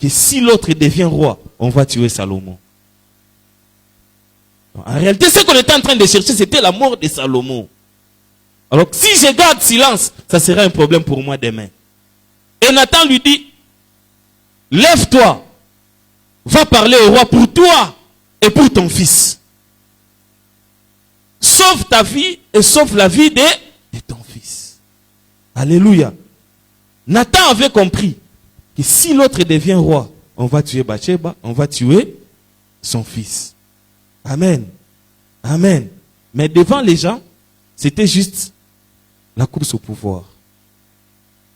S4: que si l'autre devient roi, on va tuer Salomon. En réalité, ce qu'on était en train de chercher, c'était la mort de Salomon. Alors, si je garde silence, ça sera un problème pour moi demain. Et Nathan lui dit, lève-toi, va parler au roi pour toi et pour ton fils. Sauve ta vie et sauve la vie de ton fils. Alléluia. Nathan avait compris que si l'autre devient roi, on va tuer Bathsheba, on va tuer son fils. Amen. Amen. Mais devant les gens, c'était juste la course au pouvoir.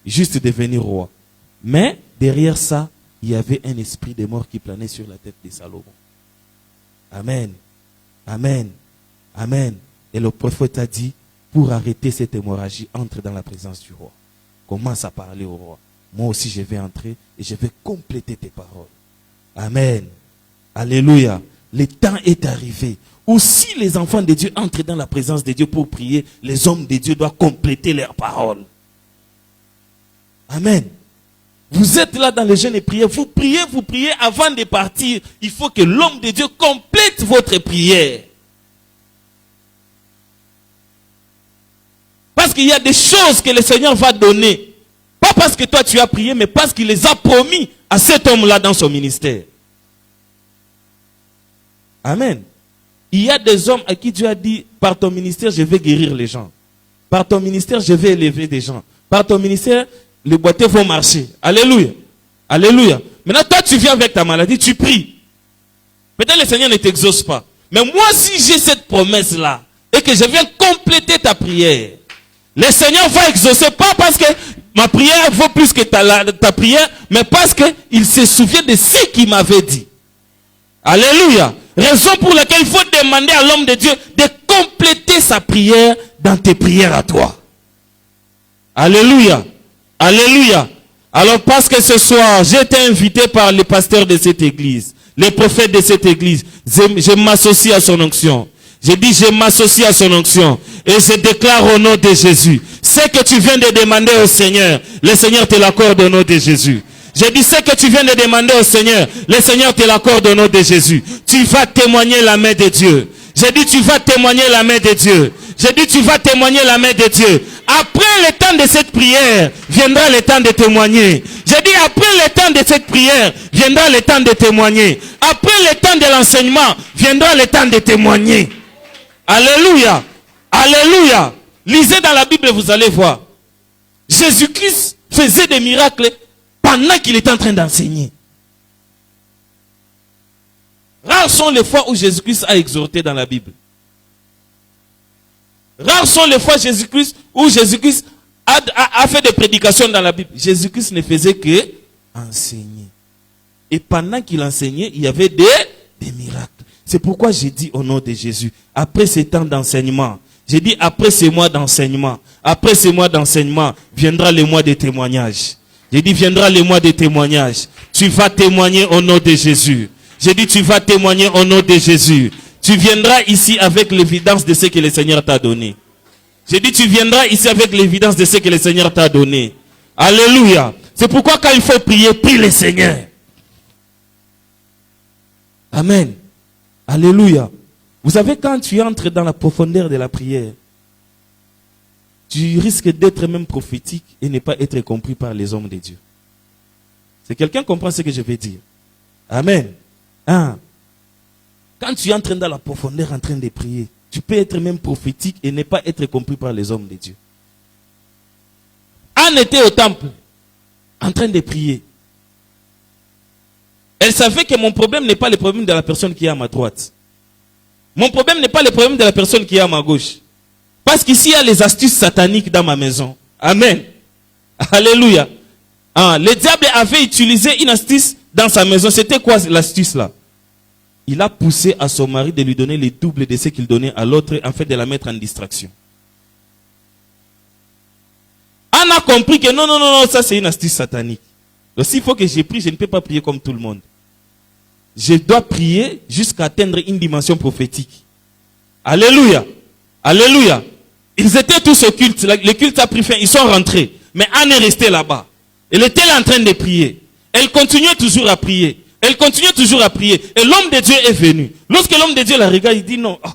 S4: Juste devenir roi. Mais derrière ça, il y avait un esprit de mort qui planait sur la tête de Salomon. Amen. Amen. Amen. Et le prophète a dit, pour arrêter cette hémorragie, entre dans la présence du roi. Commence à parler au roi. Moi aussi je vais entrer et je vais compléter tes paroles. Amen. Alléluia. Le temps est arrivé où si les enfants de Dieu entrent dans la présence de Dieu pour prier, les hommes de Dieu doivent compléter leurs paroles. Amen. Vous êtes là dans les jeûnes et prières, vous priez avant de partir. Il faut que l'homme de Dieu complète votre prière. Parce qu'il y a des choses que le Seigneur va donner. Pas parce que toi tu as prié, mais parce qu'il les a promis à cet homme-là dans son ministère. Amen. Il y a des hommes à qui Dieu a dit, par ton ministère, je vais guérir les gens. Par ton ministère, je vais élever des gens. Par ton ministère, les boîtiers vont marcher. Alléluia. Alléluia. Maintenant, toi, tu viens avec ta maladie, tu pries. Peut-être le Seigneur ne t'exauce pas. Mais moi, si j'ai cette promesse-là, et que je viens compléter ta prière, le Seigneur va exaucer, pas parce que ma prière vaut plus que ta prière, mais parce qu'il se souvient de ce qu'il m'avait dit. Alléluia. Raison pour laquelle il faut demander à l'homme de Dieu de compléter sa prière dans tes prières à toi. Alléluia. Alléluia. Alors parce que ce soir, j'ai été invité par les pasteurs de cette église, les prophètes de cette église, je m'associe à son onction. J'ai dit, je m'associe à son onction. Et je déclare au nom de Jésus, ce que tu viens de demander au Seigneur, le Seigneur te l'accorde au nom de Jésus. J'ai dit, ce que tu viens de demander au Seigneur, le Seigneur te l'accorde au nom de Jésus. Tu vas témoigner la main de Dieu. J'ai dit, tu vas témoigner la main de Dieu. J'ai dit, tu vas témoigner la main de Dieu. Après le temps de cette prière, viendra le temps de témoigner. J'ai dit, après le temps de cette prière, viendra le temps de témoigner. Après le temps de l'enseignement, viendra le temps de témoigner. Alléluia. Alléluia. Lisez dans la Bible, vous allez voir. Jésus-Christ faisait des miracles pendant qu'il était en train d'enseigner. Rares sont les fois où Jésus-Christ a exhorté dans la Bible. Rares sont les fois où Jésus-Christ a fait des prédications dans la Bible. Jésus-Christ ne faisait que enseigner. Et pendant qu'il enseignait, il y avait des miracles. C'est pourquoi j'ai dit au nom de Jésus, après ces temps d'enseignement, j'ai dit après ces mois d'enseignement, après ces mois d'enseignement, viendra le mois de témoignage. J'ai dit, viendra le mois de témoignage. Tu vas témoigner au nom de Jésus. J'ai dit, tu vas témoigner au nom de Jésus. Tu viendras ici avec l'évidence de ce que le Seigneur t'a donné. J'ai dit, tu viendras ici avec l'évidence de ce que le Seigneur t'a donné. Alléluia. C'est pourquoi quand il faut prier, prie le Seigneur. Amen. Alléluia. Vous savez, quand tu entres dans la profondeur de la prière, tu risques d'être même prophétique et ne pas être compris par les hommes de Dieu. C'est quelqu'un qui comprend ce que je vais dire. Amen. Hein? Quand tu entres dans la profondeur en train de prier, tu peux être même prophétique et ne pas être compris par les hommes de Dieu. Anne était au temple en train de prier. Elle savait que mon problème n'est pas le problème de la personne qui est à ma droite. Mon problème n'est pas le problème de la personne qui est à ma gauche. Parce qu'ici, il y a les astuces sataniques dans ma maison. Amen. Alléluia. Le diable avait utilisé une astuce dans sa maison. C'était quoi l'astuce là? Il a poussé à son mari de lui donner le double de ce qu'il donnait à l'autre, en fait de la mettre en distraction. Anne a compris que non, ça c'est une astuce satanique. Donc s'il faut que je prie, je ne peux pas prier comme tout le monde. Je dois prier jusqu'à atteindre une dimension prophétique. Alléluia. Alléluia. Ils étaient tous au culte. Le culte a pris fin. Ils sont rentrés. Mais Anne est restée là-bas. Elle était là en train de prier. Elle continuait toujours à prier. Elle continuait toujours à prier. Et l'homme de Dieu est venu. Lorsque l'homme de Dieu la regarde, il dit non. Oh,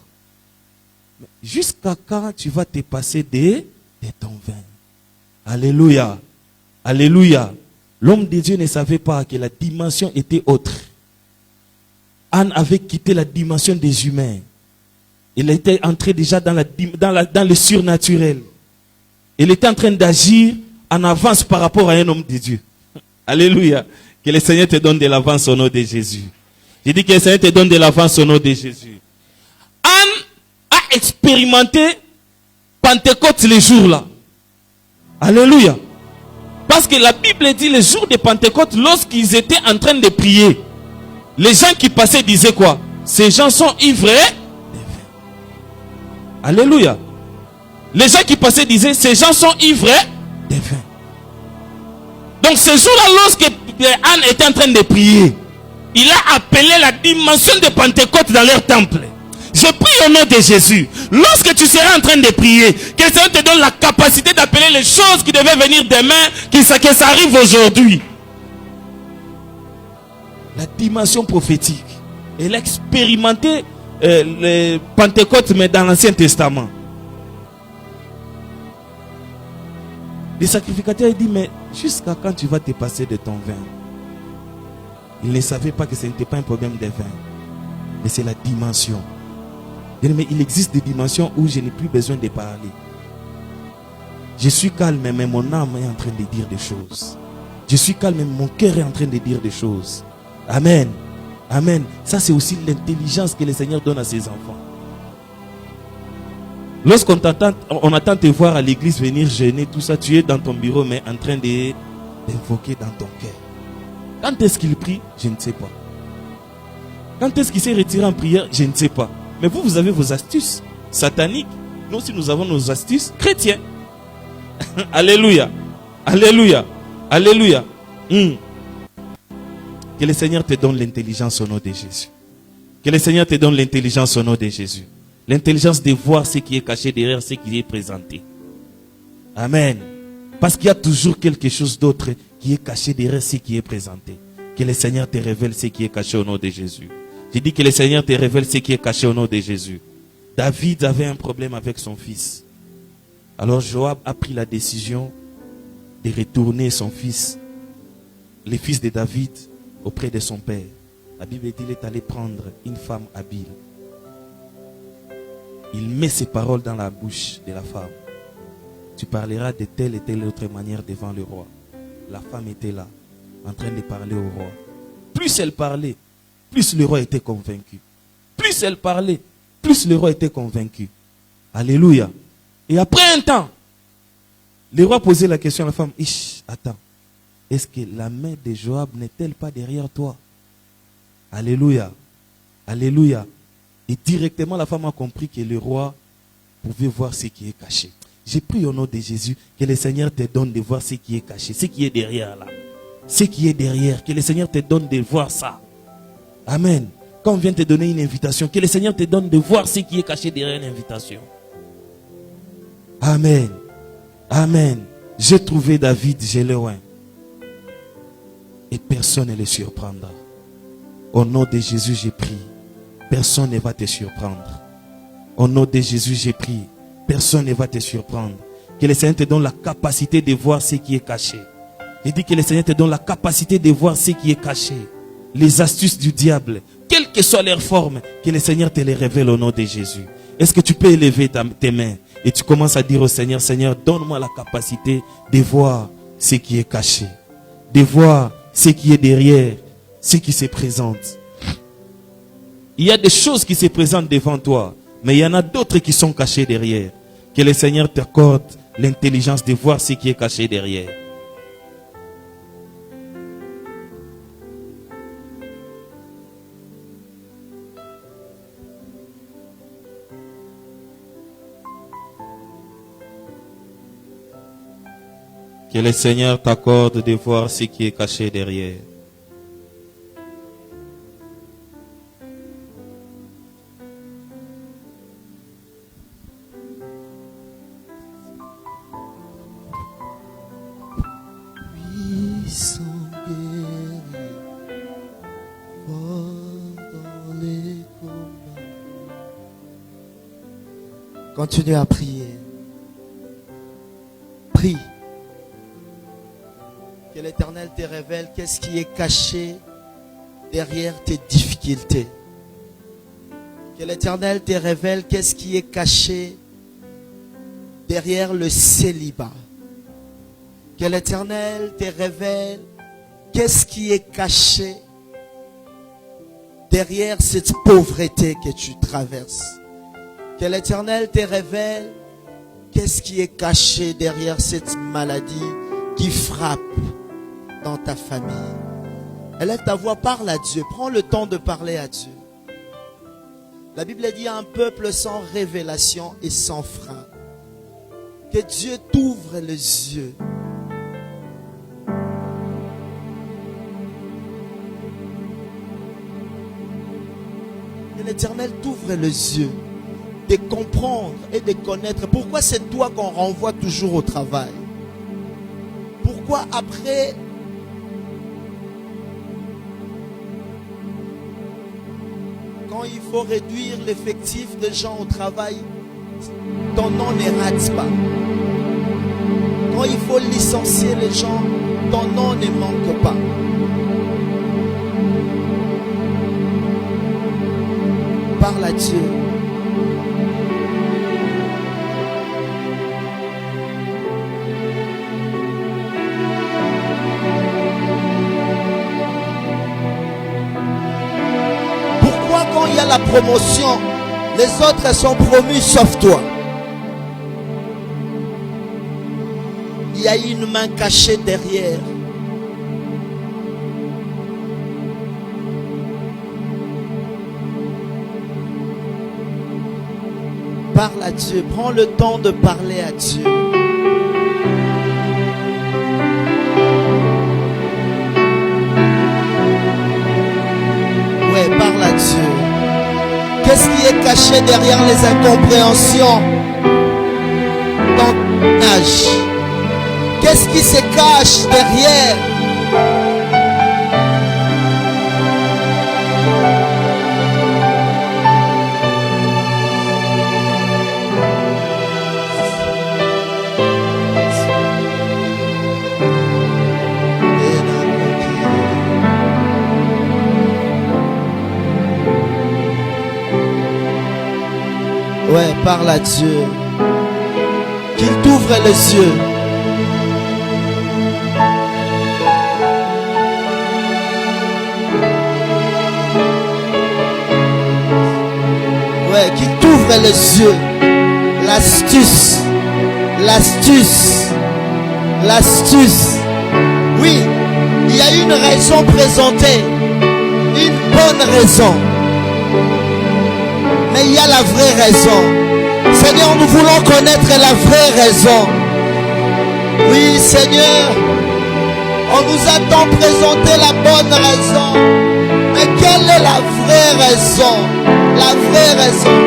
S4: jusqu'à quand tu vas te passer de ton vin? Alléluia. Alléluia. L'homme de Dieu ne savait pas que la dimension était autre. Anne avait quitté la dimension des humains. Il était entré déjà dans le surnaturel. Il était en train d'agir en avance par rapport à un homme de Dieu. Alléluia. Que le Seigneur te donne de l'avance au nom de Jésus. J'ai dit que le Seigneur te donne de l'avance au nom de Jésus. Anne a expérimenté Pentecôte les jours-là. Alléluia. Parce que la Bible dit les jours de Pentecôte, lorsqu'ils étaient en train de prier, les gens qui passaient disaient quoi? Ces gens sont ivres. Alléluia. Les gens qui passaient disaient, ces gens sont ivres de vin. Donc ce jour-là, lorsque Anne était en train de prier, il a appelé la dimension de Pentecôte dans leur temple. Je prie au nom de Jésus. Lorsque tu seras en train de prier, que le Seigneur te donne la capacité d'appeler les choses qui devaient venir demain, que ça arrive aujourd'hui. La dimension prophétique. Elle a expérimenté le Pentecôte, mais dans l'Ancien Testament. Le sacrificateur dit, mais jusqu'à quand tu vas te passer de ton vin? Il ne savait pas que ce n'était pas un problème de vin, mais c'est la dimension. Mais il existe des dimensions où je n'ai plus besoin de parler. Je suis calme, mais mon âme est en train de dire des choses. Je suis calme, mais mon cœur est en train de dire des choses. Amen. Amen. Ça, c'est aussi l'intelligence que le Seigneur donne à ses enfants. Lorsqu'on attend te voir à l'église venir jeûner, tout ça, tu es dans ton bureau, mais en train d'invoquer dans ton cœur. Quand est-ce qu'il prie? Je ne sais pas. Quand est-ce qu'il s'est retiré en prière? Je ne sais pas. Mais vous avez vos astuces sataniques. Nous aussi, nous avons nos astuces chrétiennes. Alléluia. Alléluia. Alléluia. Que le Seigneur te donne l'intelligence au nom de Jésus. Que le Seigneur te donne l'intelligence au nom de Jésus. L'intelligence de voir ce qui est caché derrière ce qui est présenté. Amen. Parce qu'il y a toujours quelque chose d'autre qui est caché derrière ce qui est présenté. Que le Seigneur te révèle ce qui est caché au nom de Jésus. J'ai dit que le Seigneur te révèle ce qui est caché au nom de Jésus. David avait un problème avec son fils. Alors Joab a pris la décision de retourner son fils, le fils de David, auprès de son père. La Bible dit qu'il est allé prendre une femme habile. Il met ses paroles dans la bouche de la femme. Tu parleras de telle et telle autre manière devant le roi. La femme était là, en train de parler au roi. Plus elle parlait, plus le roi était convaincu. Plus elle parlait, plus le roi était convaincu. Alléluia. Et après un temps, le roi posait la question à la femme. Attends, est-ce que la main de Joab n'est-elle pas derrière toi? Alléluia. Alléluia. Et directement, la femme a compris que le roi pouvait voir ce qui est caché. J'ai pris au nom de Jésus que le Seigneur te donne de voir ce qui est caché, ce qui est derrière là. Ce qui est derrière, que le Seigneur te donne de voir ça. Amen. Quand on vient te donner une invitation, que le Seigneur te donne de voir ce qui est caché derrière l'invitation. Amen. Amen. J'ai trouvé David, je l'ai oint. Et personne ne le surprendra. Au nom de Jésus, j'ai prié. Personne ne va te surprendre. Au nom de Jésus, j'ai prié. Personne ne va te surprendre. Que le Seigneur te donne la capacité de voir ce qui est caché. Il dit que le Seigneur te donne la capacité de voir ce qui est caché. Les astuces du diable, quelle que soit leur forme, que le Seigneur te les révèle au nom de Jésus. Est-ce que tu peux élever tes mains et tu commences à dire au Seigneur, Seigneur, donne-moi la capacité de voir ce qui est caché. De voir ce qui est derrière, ce qui se présente. Il y a des choses qui se présentent devant toi, mais il y en a d'autres qui sont cachées derrière. Que le Seigneur t'accorde l'intelligence de voir ce qui est caché derrière. Que le Seigneur t'accorde de voir ce qui est caché derrière.
S1: Continue à prier. Prie. Que l'Éternel te révèle qu'est-ce qui est caché derrière tes difficultés. Que l'Éternel te révèle qu'est-ce qui est caché derrière le célibat. Que l'Éternel te révèle qu'est-ce qui est caché derrière cette pauvreté que tu traverses. Que l'Éternel te révèle qu'est-ce qui est caché derrière cette maladie qui frappe dans ta famille. Élève ta voix, parle à Dieu. Prends le temps de parler à Dieu. La Bible dit un peuple sans révélation et sans frein. Que Dieu t'ouvre les yeux. Que l'Éternel t'ouvre les yeux de comprendre et de connaître pourquoi c'est toi qu'on renvoie toujours au travail. Pourquoi après quand il faut réduire l'effectif des gens au travail, ton nom ne rate pas. Quand il faut licencier les gens, ton nom ne manque pas. Parle à Dieu. Pourquoi quand il y a la promotion, les autres sont promus sauf toi? Il y a une main cachée derrière. Parle à Dieu. Prends le temps de parler à Dieu. Ouais, parle à Dieu. Qu'est-ce qui est caché derrière les incompréhensions dans ton âge? Qu'est-ce qui se cache derrière? Ouais, parle à Dieu. Qu'il t'ouvre les yeux. Ouais, qu'il t'ouvre les yeux. L'astuce. L'astuce. L'astuce. Oui, il y a une raison présentée. Une bonne raison. Mais il y a la vraie raison. Seigneur, nous voulons connaître la vraie raison. Oui, Seigneur, on nous a tant présenté la bonne raison. Mais quelle est la vraie raison? La vraie raison.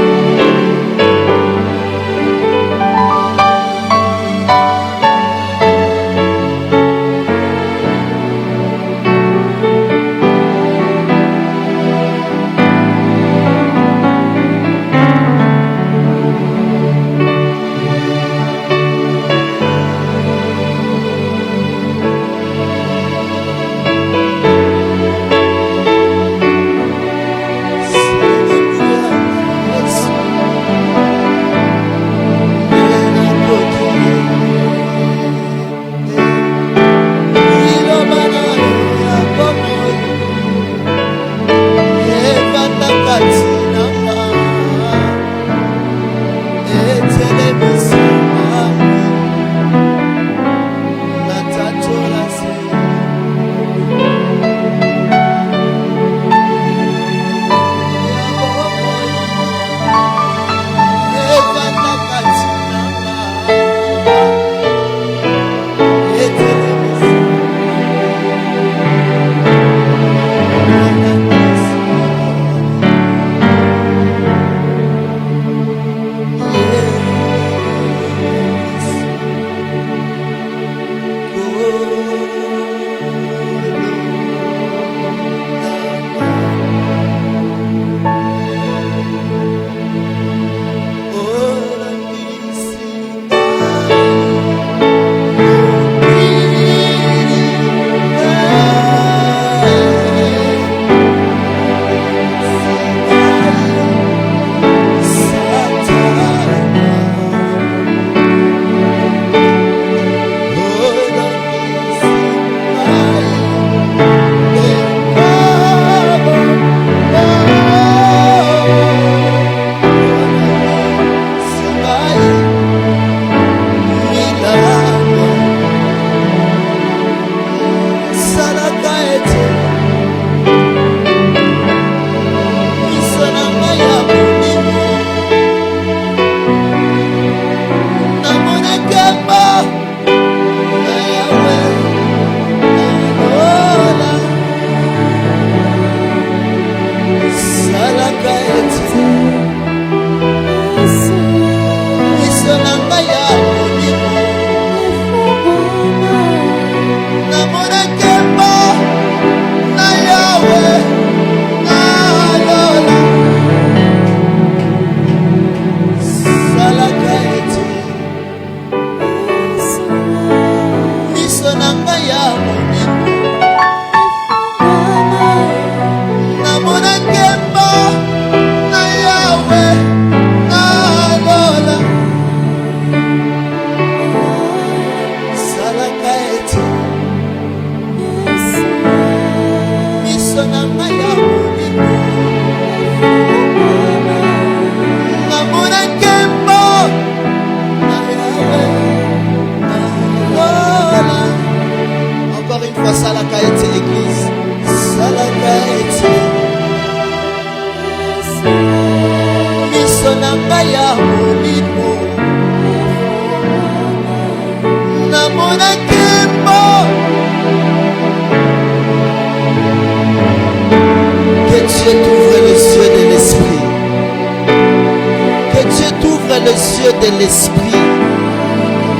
S1: yeux de l'esprit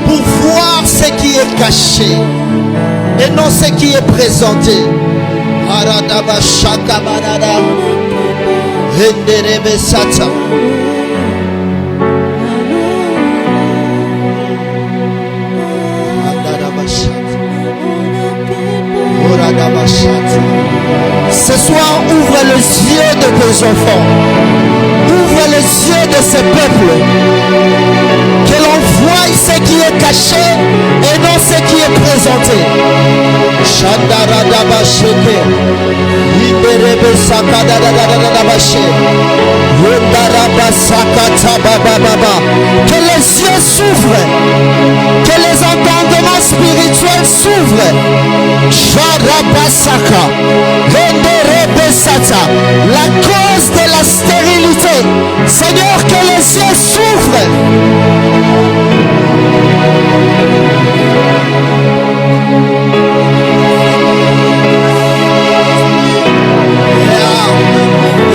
S1: pour voir ce qui est caché et non ce qui est présenté. Aradaba shakabarada henderebe sata. Ce soir, ouvre les yeux de tes enfants. Ouvre les yeux de ce peuple. Que l'on voie ce qui est caché et non ce qui est présenté. Shandaradabasheke. Liberebe sakadadadadadabashe. Yendarabasakatabababa. Que les yeux s'ouvrent. Que les entendements spirituels s'ouvrent. Sharabasaka. Renderebesata. La cause de la stérilité. Seigneur, que les yeux s'ouvrent.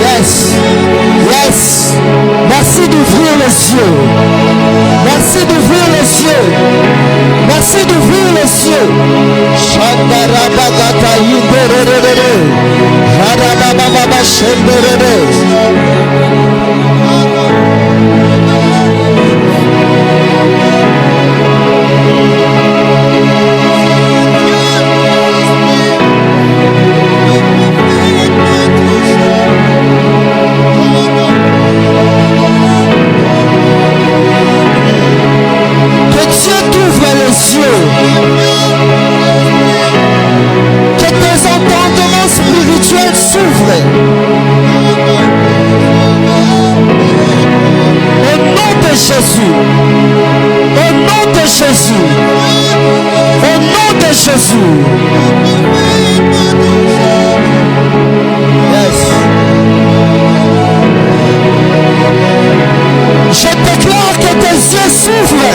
S1: Yes, yes. Merci d'ouvrir les yeux. Merci d'ouvrir les yeux. Merci d'ouvrir les yeux. Shandarabagata yinderere. Harabababa shenderere. Que tes entendements spirituels s'ouvrent. Au nom de Jésus. Au nom de Jésus. Au nom de Jésus. Yes. Je déclare que tes yeux s'ouvrent.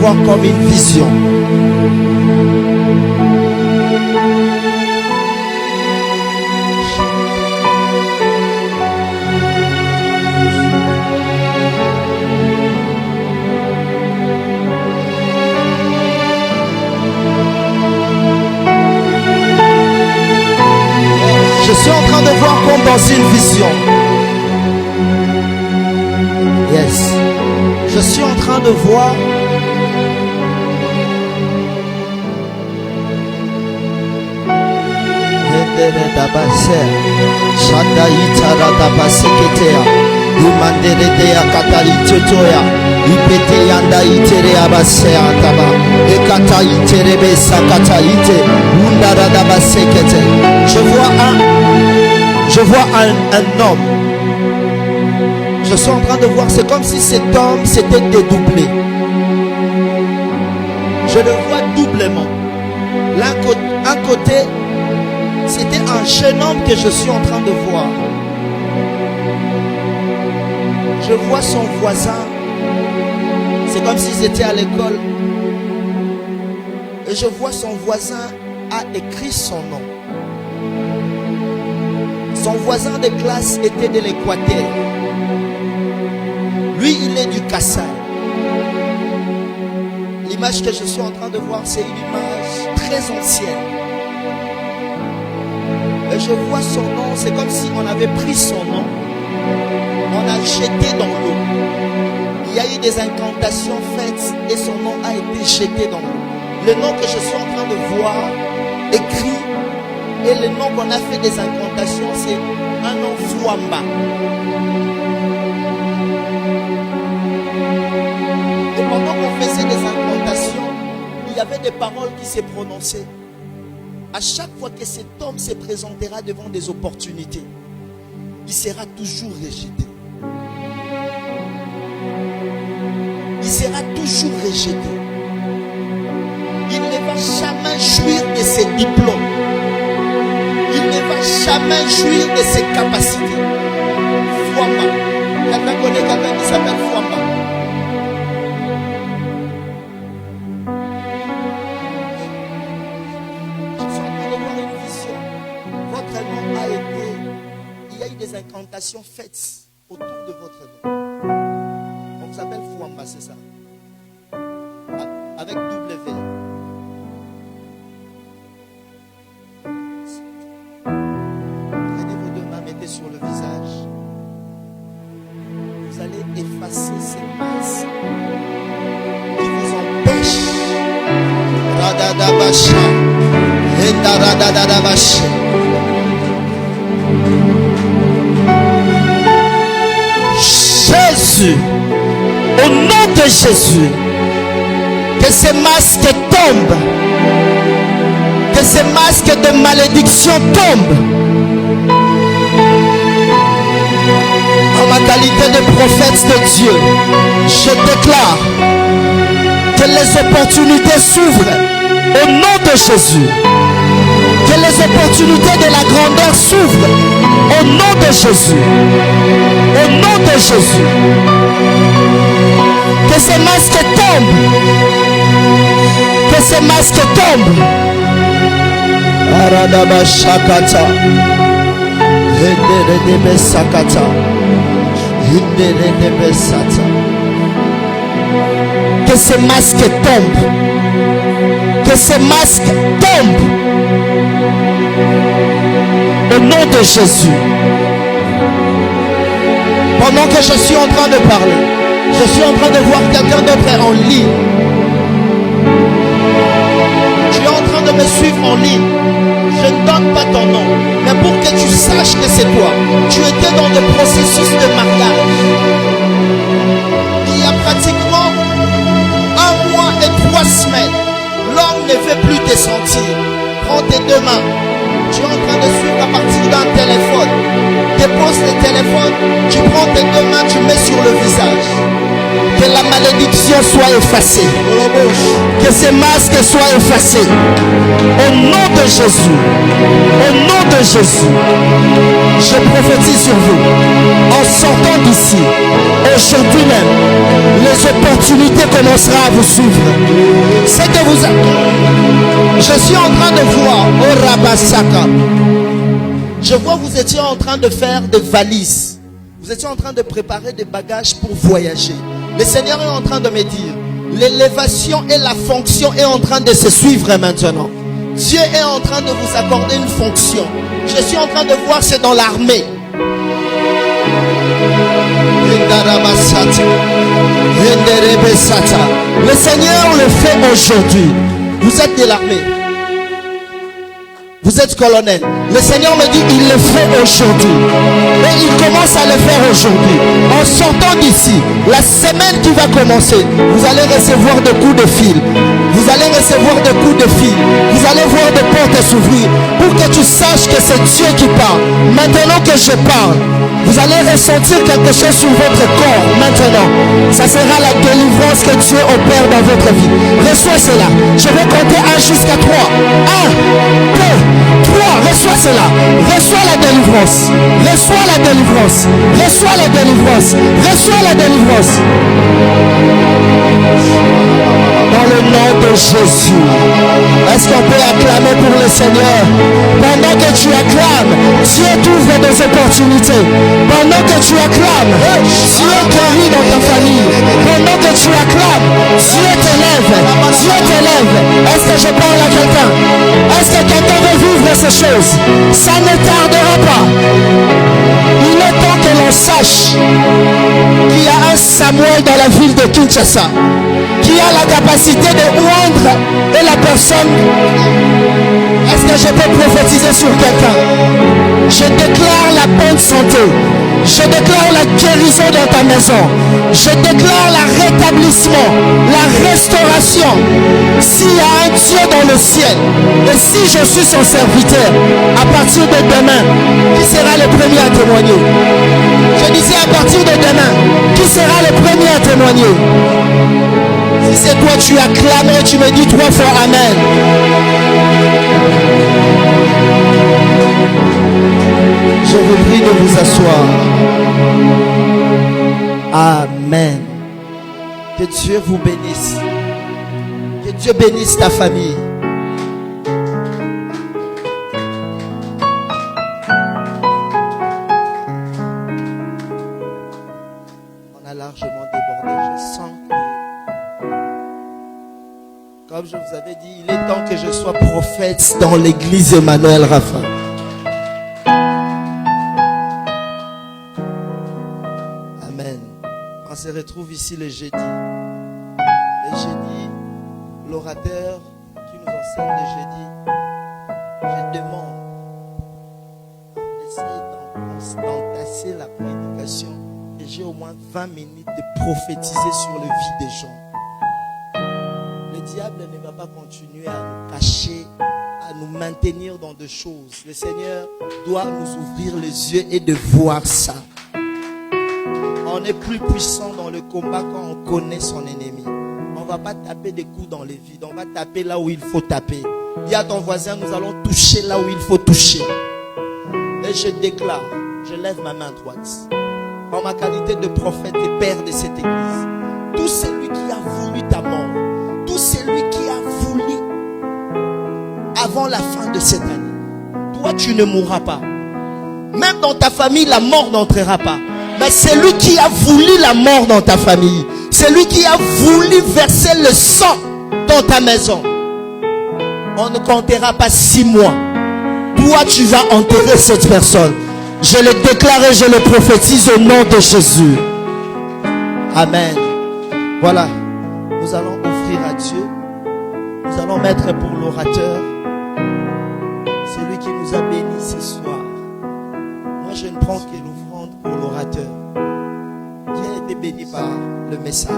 S1: voir comme une vision. Je suis en train de voir comme dans une vision. Yes. Je suis en train de voir je vois un homme. Je suis en train de voir, c'est comme si cet homme s'était dédoublé. Je le vois doublement. Un côté, c'était un jeune homme que je suis en train de voir. Je vois son voisin. C'est comme s'ils étaient à l'école. Et je vois son voisin a écrit son nom. Son voisin de classe était de l'Équateur. Lui, il est du Kassai. L'image que je suis en train de voir, c'est une image très ancienne. Et je vois son nom, c'est comme si on avait pris son nom, on a jeté dans l'eau. Il y a eu des incantations faites et son nom a été jeté dans l'eau. Le nom que je suis en train de voir écrit et le nom qu'on a fait des incantations, c'est un nom Fouamba. Et pendant qu'on faisait des incantations, il y avait des paroles qui s'est prononcées. À chaque fois que cet homme se présentera devant des opportunités, il sera toujours rejeté. Il sera toujours rejeté. Il ne va jamais jouir de ses diplômes. Il ne va jamais jouir de ses capacités. Fouamba. Quelqu'un connaît quelqu'un qui s'appelle Fouamba. Des incantations faites autour de votre nom. On s'appelle Fouamba, c'est ça. Avec W. Prenez vos deux mains, mettez sur le visage. Vous allez effacer ces masses qui vous empêchent. Radadabasha. Endaradadabasha. Jésus, au nom de Jésus, que ces masques tombent, que ces masques de malédiction tombent. En ma qualité de prophète de Dieu, je déclare que les opportunités s'ouvrent au nom de Jésus. Que les opportunités de la grandeur s'ouvrent au nom de Jésus. Au nom de Jésus. Que ces masques tombent. Que ces masques tombent. Aradaba Shakata. Hederebe Sakata. Hederebe Sata. Que ces masques tombent. Que ces masques tombent. Au nom de Jésus. Pendant que je suis en train de parler, je suis en train de voir quelqu'un d'autre en ligne. Tu es en train de me suivre en ligne. Je ne donne pas ton nom, mais pour que tu saches que c'est toi. Tu étais dans le processus de mariage. Il y a pratiquement 1 mois et 3 semaines. L'homme ne veut plus te sentir. Prends tes deux mains. Tu es en train de suivre à partir d'un téléphone. Dépose le téléphone, tu prends tes deux mains, tu mets sur le visage. Que Que la malédiction soit effacée. Que ces masques soient effacés. Au nom de Jésus. Au nom de Jésus. Je prophétise sur vous. En sortant d'ici, aujourd'hui même, les opportunités commenceront à vous suivre. C'est que vous... Je suis en train de voir au Rabasaka. Je vois que vous étiez en train de faire des valises. Vous étiez en train de préparer des bagages pour voyager. Le Seigneur est en train de me dire, l'élévation et la fonction est en train de se suivre maintenant. Dieu est en train de vous accorder une fonction. Je suis en train de voir, c'est dans l'armée. Le Seigneur le fait aujourd'hui. Vous êtes de l'armée. Vous êtes colonel. Le Seigneur me dit, il le fait aujourd'hui. Et il commence à le faire aujourd'hui. En sortant d'ici, la semaine qui va commencer, vous allez recevoir des coups de fil. Vous allez recevoir des coups de fil. Vous allez voir des portes s'ouvrir. Pour que tu saches que c'est Dieu qui parle. Maintenant que je parle, vous allez ressentir quelque chose sur votre corps. Maintenant, ça sera la délivrance que Dieu opère dans votre vie. Reçois cela. Je vais compter 1 jusqu'à 3. 1, 2, 3. Reçois cela. Reçois la délivrance. Reçois la délivrance. Reçois la délivrance. Reçois la délivrance. Dans le nom de Jésus. Est-ce qu'on peut acclamer pour le Seigneur? Pendant que tu acclames, Dieu t'ouvre des opportunités. Pendant que tu acclames, Dieu guérit dans ta famille. Pendant que tu acclames, Dieu t'élève. Dieu t'élève. Est-ce que je parle à quelqu'un? Est-ce que quelqu'un veut vivre ces choses? Ça ne tardera pas. Il est temps que l'on sache qu'il y a un Samuel dans la ville de Kinshasa qui a la capacité de oindre et la personne. Est-ce que je peux prophétiser sur quelqu'un? Je déclare la bonne santé. Je déclare la guérison dans ta maison. Je déclare le rétablissement, la restauration. S'il y a un Dieu dans le ciel, et si je suis son serviteur, à partir de demain, qui sera le premier à témoigner? Je disais à partir de demain, qui sera le premier à témoigner? Si c'est toi, tu acclames et tu me dis 3 fois Amen. Je vous prie de vous asseoir. Amen. Que Dieu vous bénisse. Que Dieu bénisse ta famille. On a largement débordé. Je sens que, comme je vous avais dit, il est temps que je sois prophète dans l'église Emmanuel Rapha. On se retrouve ici le jeudi. Le jeudi, l'orateur qui nous enseigne le jeudi, je demande, essaye d'entasser la prédication et j'ai au moins 20 minutes de prophétiser sur la vie des gens. Le diable ne va pas continuer à nous cacher, à nous maintenir dans des choses. Le Seigneur doit nous ouvrir les yeux et de voir ça. On est plus puissant dans le combat quand on connaît son ennemi. On ne va pas taper des coups dans les vides. On va taper là où il faut taper. Dis à ton voisin, nous allons toucher là où il faut toucher. Et je déclare, je lève ma main droite, en ma qualité de prophète et père de cette église. Tout celui qui a voulu ta mort, tout celui qui a voulu avant la fin de cette année, toi tu ne mourras pas. Même dans ta famille, la mort n'entrera pas. Mais c'est lui qui a voulu la mort dans ta famille. C'est lui qui a voulu verser le sang dans ta maison. On ne comptera pas 6 mois. Toi, tu vas enterrer cette personne. Je le déclare et je le prophétise au nom de Jésus. Amen. Voilà. Nous allons offrir à Dieu. Nous allons mettre pour l'orateur celui qui nous a bénis ce soir. Moi, je ne prends que l'offrande pour l'orateur qui a été béni par le message.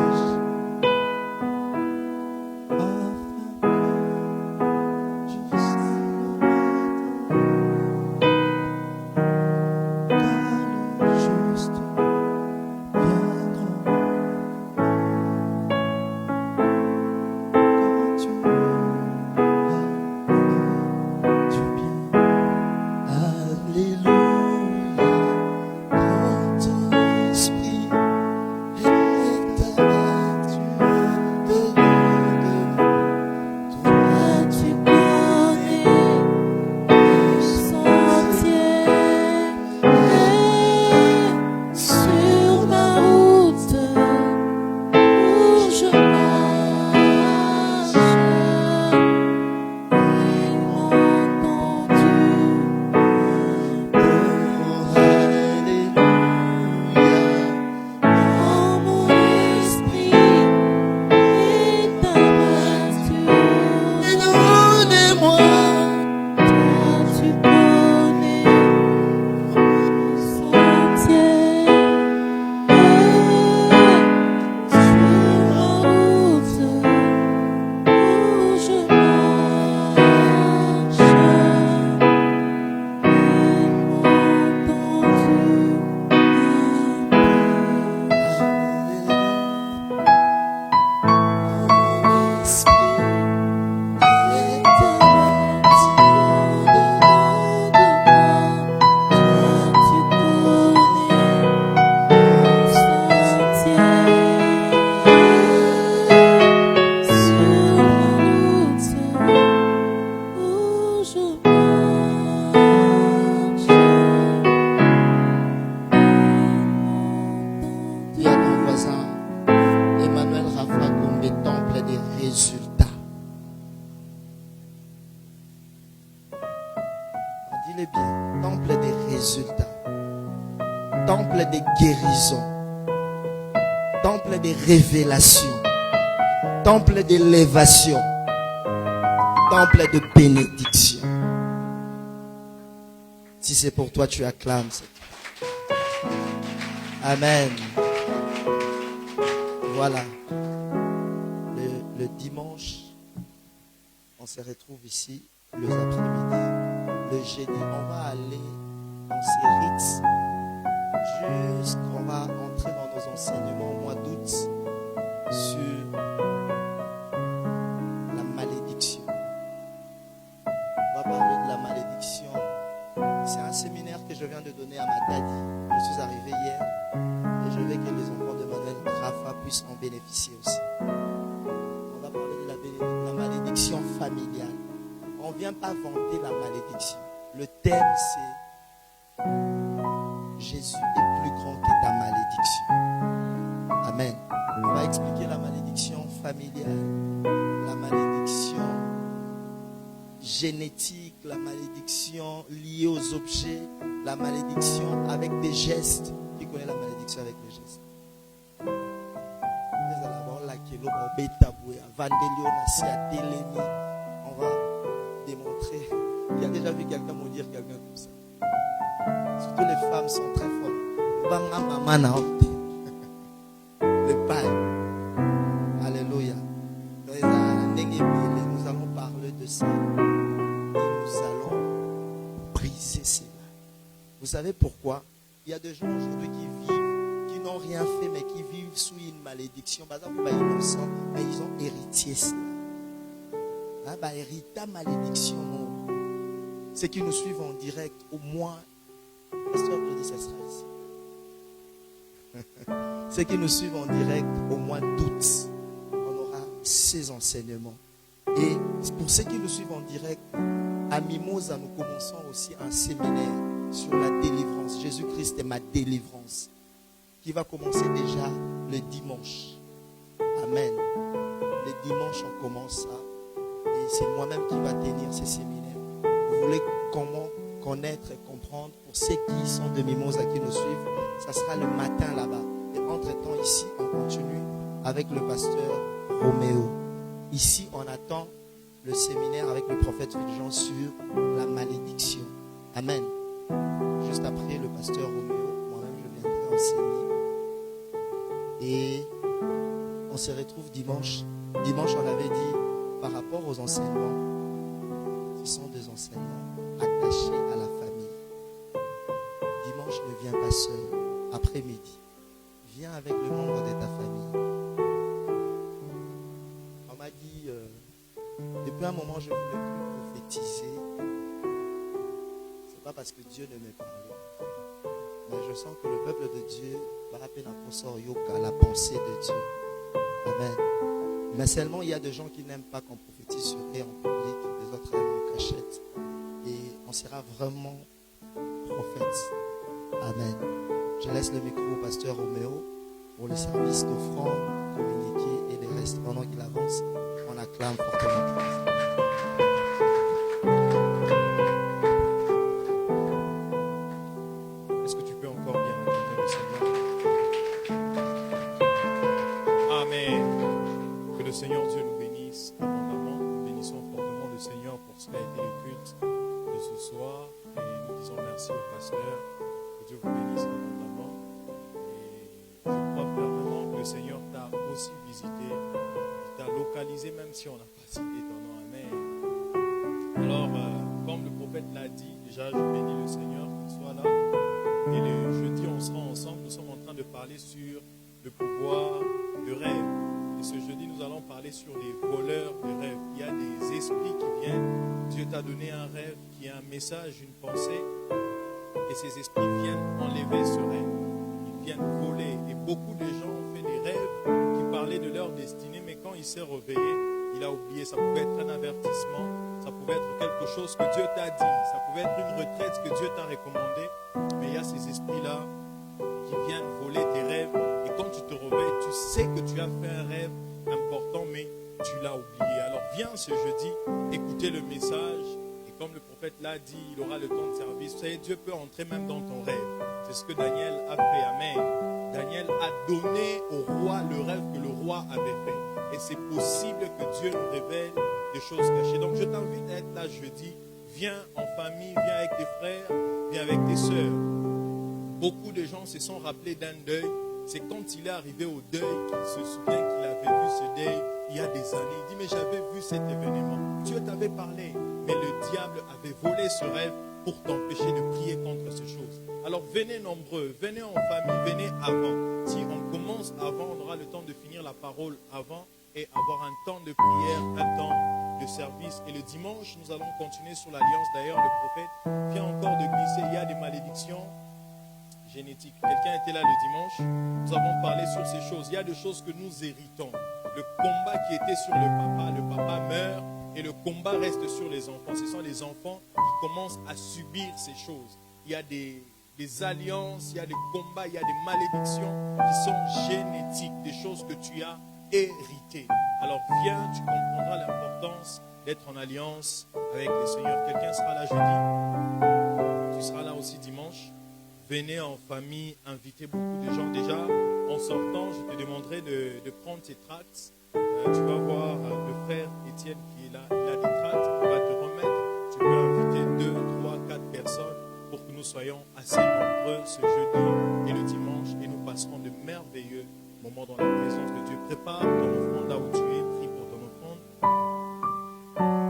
S1: je marche. Dis à ton voisin, Emmanuel Rafa Gombe, temple des résultats. Dis-le bien, temple des résultats. Temple des guérisons. Temple des révélations. Temple d'élévation. Temple de bénédiction. Si c'est pour toi, tu acclames. Amen. Voilà. Le dimanche, on se retrouve ici les après-midi. Le jeudi, on va aller en série jusqu'on va entrer dans nos enseignements au mois d'août sur la malédiction. On va parler de la malédiction. C'est un séminaire que je viens de donner à Matadi. Je suis arrivé hier et je veux que les enfants de Manuel Rafa puissent en bénéficier aussi. On va parler de la malédiction familiale. On ne vient pas vanter la malédiction. Le thème c'est Jésus est plus grand que ta malédiction. Amen. On va expliquer la malédiction familiale, la malédiction génétique, la malédiction liée aux objets, la malédiction avec des gestes. Qui connaît la malédiction avec les gestes? On va démontrer. Il y a déjà vu quelqu'un me dire quelqu'un comme ça. Surtout les femmes sont très fortes. Le Père. Alléluia. Nous allons parler de ça. Et nous allons briser cela. Vous savez pourquoi? Il y a des gens aujourd'hui qui vivent, qui n'ont rien fait, mais qui vivent sous une malédiction. Par exemple, innocents, mais ils ont hérité cela. Hérita malédiction. Ceux qui nous suivent en direct, au moins, ceux qui nous suivent en direct, au mois d'août, on aura ces enseignements. Et pour ceux qui nous suivent en direct, à Mimosa, nous commençons aussi un séminaire sur la délivrance. Jésus-Christ est ma délivrance, qui va commencer déjà le dimanche. Amen. Le dimanche, on commence ça. Et c'est moi-même qui va tenir ces séminaires. Vous voulez comment connaître et comprendre pour ceux qui sont de Mimosa qui nous suivent, ça sera le matin là-bas. Et entre-temps, ici, on continue avec le pasteur Roméo. Ici, on attend le séminaire avec le prophète Fulgence sur la malédiction. Amen. Juste après le pasteur Roméo, moi-même, je viendrai enseigner. Et on se retrouve dimanche. Dimanche, on avait dit, par rapport aux enseignements, ce sont des enseignements attachés à la famille. Dimanche, ne viens pas seul. Après-midi, viens avec le membre de ta famille. On m'a dit, depuis un moment, je ne voulais plus prophétiser. Ce n'est pas parce que Dieu ne m'ait parlé. Mais je sens que le peuple de Dieu va rappeler la pensée de Dieu. Amen. Mais seulement, il y a des gens qui n'aiment pas qu'on prophétise sur eux en public, des autres aiment en cachette. Et on sera vraiment prophète. Amen. Je laisse le micro au pasteur Roméo pour le service d'offrande, communiqué et les restes. Pendant qu'il avance, on acclame fortement.
S5: Est-ce que tu peux encore bien acclamer le Seigneur? Amen. Que le Seigneur Dieu nous bénisse abondamment. Nous bénissons fortement le Seigneur pour ce qu'a été le culte de ce soir. Et nous disons merci au pasteur. Que Dieu vous bénisse abondamment. Et je crois fermement que le Seigneur t'a aussi visité. Il t'a localisé même si on n'a pas cité ton nom. Amen. Alors, comme le prophète l'a dit, déjà je bénis le Seigneur qu'il soit là. Et le jeudi, on sera ensemble. Nous sommes en train de parler sur le pouvoir de rêve. Et ce jeudi, nous allons parler sur les voleurs de rêve. Il y a des esprits qui viennent. Dieu t'a donné un rêve qui est un message, une pensée. Et ces esprits viennent enlever ce rêve. Ils viennent voler. Et beaucoup de gens ont fait des rêves qui parlaient de leur destinée. Mais quand il s'est réveillé, il il a oublié. Ça pouvait être un avertissement, ça pouvait être quelque chose que Dieu t'a dit, ça pouvait être une retraite que Dieu t'a recommandée. Mais il y a ces esprits-là qui viennent voler tes rêves. Et quand tu te réveilles, tu sais que tu as fait un rêve important, mais tu l'as oublié. Alors viens ce jeudi, écouter le message. Et comme le prophète l'a dit, il aura le temps de service. Vous savez, Dieu peut entrer même dans ton rêve. C'est ce que Daniel a fait. Amen. Daniel a donné au roi le rêve que le roi avait fait. Et c'est possible que Dieu nous révèle des choses cachées. Donc je t'invite à être là jeudi. Viens en famille, viens avec tes frères, viens avec tes sœurs. Beaucoup de gens se sont rappelés d'un deuil. C'est quand il est arrivé au deuil qu'il se souvient qu'il avait vu ce deuil il y a des années. Il dit, mais j'avais vu cet événement. Dieu t'avait parlé, mais le diable avait volé ce rêve pour t'empêcher de prier contre ces choses. Alors venez nombreux, venez en famille, venez avant. Si on commence avant, on aura le temps de finir la parole avant et avoir un temps de prière, un temps de service. Et le dimanche, nous allons continuer sur l'alliance. D'ailleurs, le prophète vient encore de glisser. Il y a des malédictions génétiques. Quelqu'un était là le dimanche. Nous avons parlé sur ces choses. Il y a des choses que nous héritons. Le combat qui était sur le papa meurt et le combat reste sur les enfants. Ce sont les enfants qui commencent à subir ces choses. Il y a des alliances, il y a des combats, il y a des malédictions qui sont génétiques, des choses que tu as héritées. Alors viens, tu comprendras l'importance d'être en alliance avec le Seigneur. Quelqu'un sera là jeudi. Tu seras là aussi dimanche. Venez en famille, invitez beaucoup de gens. Déjà, en sortant, je te demanderai de prendre tes tracts. Tu vas voir le frère Étienne qui est là. Il a des tracts, il va te remettre. Tu peux inviter 2, 3, 4 personnes pour que nous soyons assez nombreux ce jeudi et le dimanche. Et nous passerons de merveilleux moments dans la présence de Dieu. Prépare ton offrande là où tu es. Prie pour ton offrande.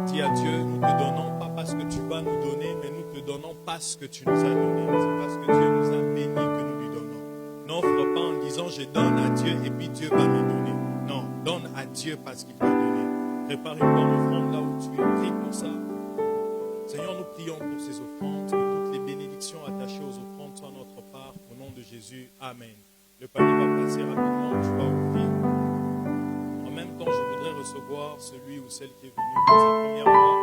S5: Dis à Dieu, nous te donnons pas parce que tu vas nous donner, mais nous te donnons parce que tu nous as donné. C'est parce que Dieu nous a bénis que nous lui donnons. N'offre pas en disant je donne à Dieu et puis Dieu va me donner. Non, donne à Dieu parce qu'il t'a donné. Prépare une bonne offrande là où tu es. Prie pour ça. Seigneur, nous prions pour ces offrandes, que toutes les bénédictions attachées aux offrandes soient notre part. Au nom de Jésus, Amen. Le panier va passer rapidement, tu vas ouvrir. En même temps, je voudrais recevoir celui ou celle qui est venu pour sa première fois.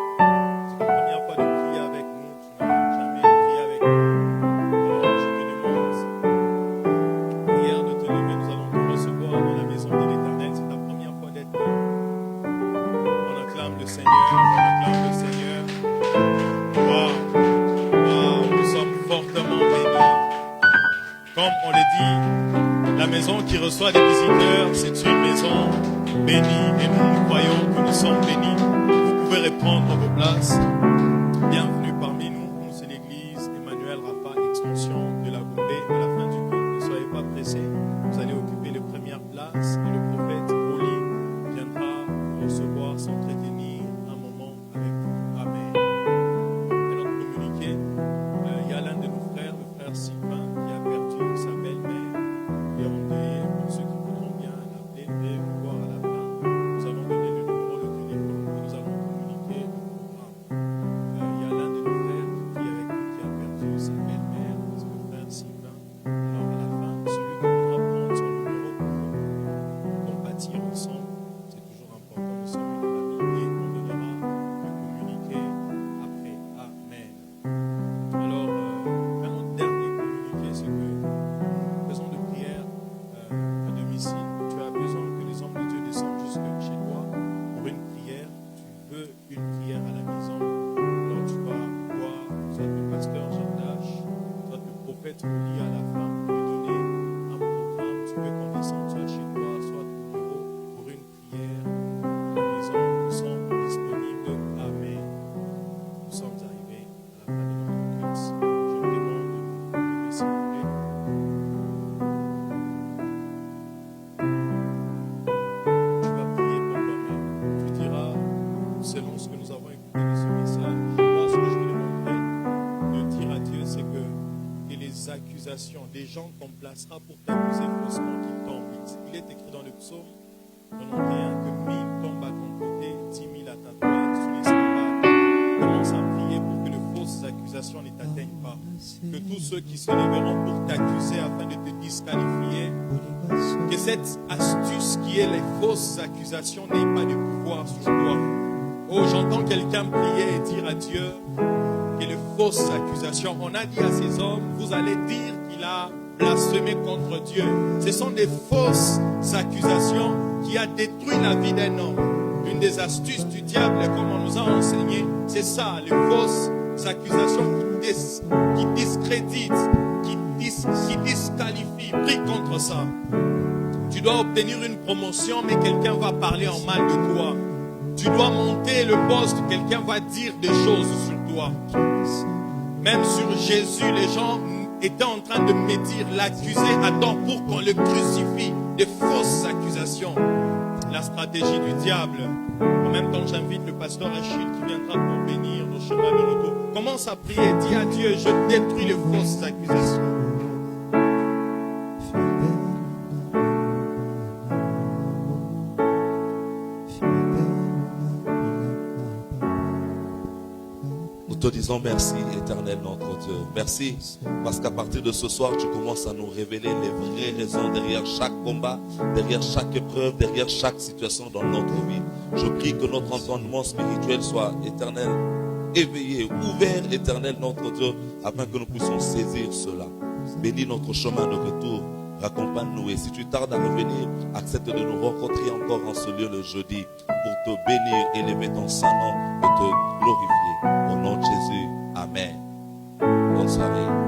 S5: C'est la première fois de prier avec nous. Tu n'as jamais prié avec nous. Alors, je te demande, prière de te lever. Nous allons te recevoir dans la maison de l'Éternel. C'est ta première fois d'être là. On acclame le Seigneur. On acclame le Seigneur. Wow. Wow. Nous sommes fortement bénis. Comme on le dit, la maison qui reçoit des visiteurs, c'est une maison bénie. Et nous croyons que nous sommes bénis. Vous pouvez reprendre vos places. Bienvenue parmi nous. Nous, c'est l'église Emmanuel Rafa, extension de la Goumbé. À la fin du culte, ne soyez pas pressés. Vous allez occuper les premières places. Et le prophète Oli viendra vous recevoir, s'entretenir un moment avec vous. Amen. Et notre communiqué, il y a l'un de nos frères, le frère Sylvain, qui a perdu sa belle-mère. Et on est, pour ceux qui voudront bien l'appeler, et le voir à la fin, nous allons donner le numéro de téléphone et nous allons communiquer le programme. Il y a l'un de nos frères qui est avec nous, qui a perdu sa belle-mère, c'est le frère Sylvain. Alors à la fin, celui qui voudra prendre son numéro pour compatir ensemble, c'est toujours important, nous sommes une famille et on donnera le communiqué après. Amen. Alors, un dernier communiqué, c'est que nous faisons de prières à domicile. Tu as besoin que les hommes de Dieu descendent jusque chez toi pour une prière. Tu veux une prière à la maison. Alors tu vas voir soit le pasteur Jean Dash, soit le prophète Oli à la fin pour lui donner un programme. Tu veux qu'on descende soit chez toi, soit au bureau pour une prière à la maison. Nous sommes disponibles. Amen. Nous sommes arrivés à la fin de notre culte. Je te demande de vous lever s'il vous plaît. Tu vas prier pour toi-même. Tu diras, selon ce que nous avons écouté de ce message, moi, ce que je te demanderai de dire à Dieu, c'est que les accusations des gens qu'on placera pour t'accuser faussement qu'ils tombent. Il est écrit dans le psaume 91 que 1000 tombent à ton côté, 10 000 à ta droite, tu les pas. Commence à prier pour que de fausses accusations ne t'atteignent pas. Que tous ceux qui se lèveront pour t'accuser afin de te disqualifier, que cette astuce qui est les fausses accusations n'ait pas de pouvoir pouvoir sur toi. Oh, j'entends quelqu'un prier et dire à Dieu que les fausses accusations, on a dit à ces hommes, vous allez dire qu'il a blasphémé contre Dieu. Ce sont des fausses accusations qui a détruit la vie d'un homme. Une des astuces du diable, comme on nous a enseigné, c'est ça, les fausses accusations qui discréditent, qui disqualifient. Prie contre ça. Tu dois obtenir une promotion, mais quelqu'un va parler en mal de toi. Tu dois monter le poste, quelqu'un va dire des choses sur toi. Même sur Jésus, les gens étaient en train de médire, l'accuser à tort pour qu'on le crucifie. Des fausses accusations. La stratégie du diable. En même temps, j'invite le pasteur Achille qui viendra pour bénir nos chemins de retour. Commence à prier, dis à Dieu, je détruis les fausses accusations.
S4: Nous te disons merci, éternel notre Dieu. Merci parce qu'à partir de ce soir, tu commences à nous révéler les vraies raisons derrière chaque combat, derrière chaque épreuve, derrière chaque situation dans notre vie. Je prie que notre entendement spirituel soit éternel, éveillé, ouvert, éternel notre Dieu, afin que nous puissions saisir cela. Bénis notre chemin de retour, raccompagne-nous. Et si tu tardes à revenir, accepte de nous rencontrer encore en ce lieu le jeudi pour te bénir, élever ton saint nom et te glorifier. Au nom de Jésus, Amen. Bonne soirée.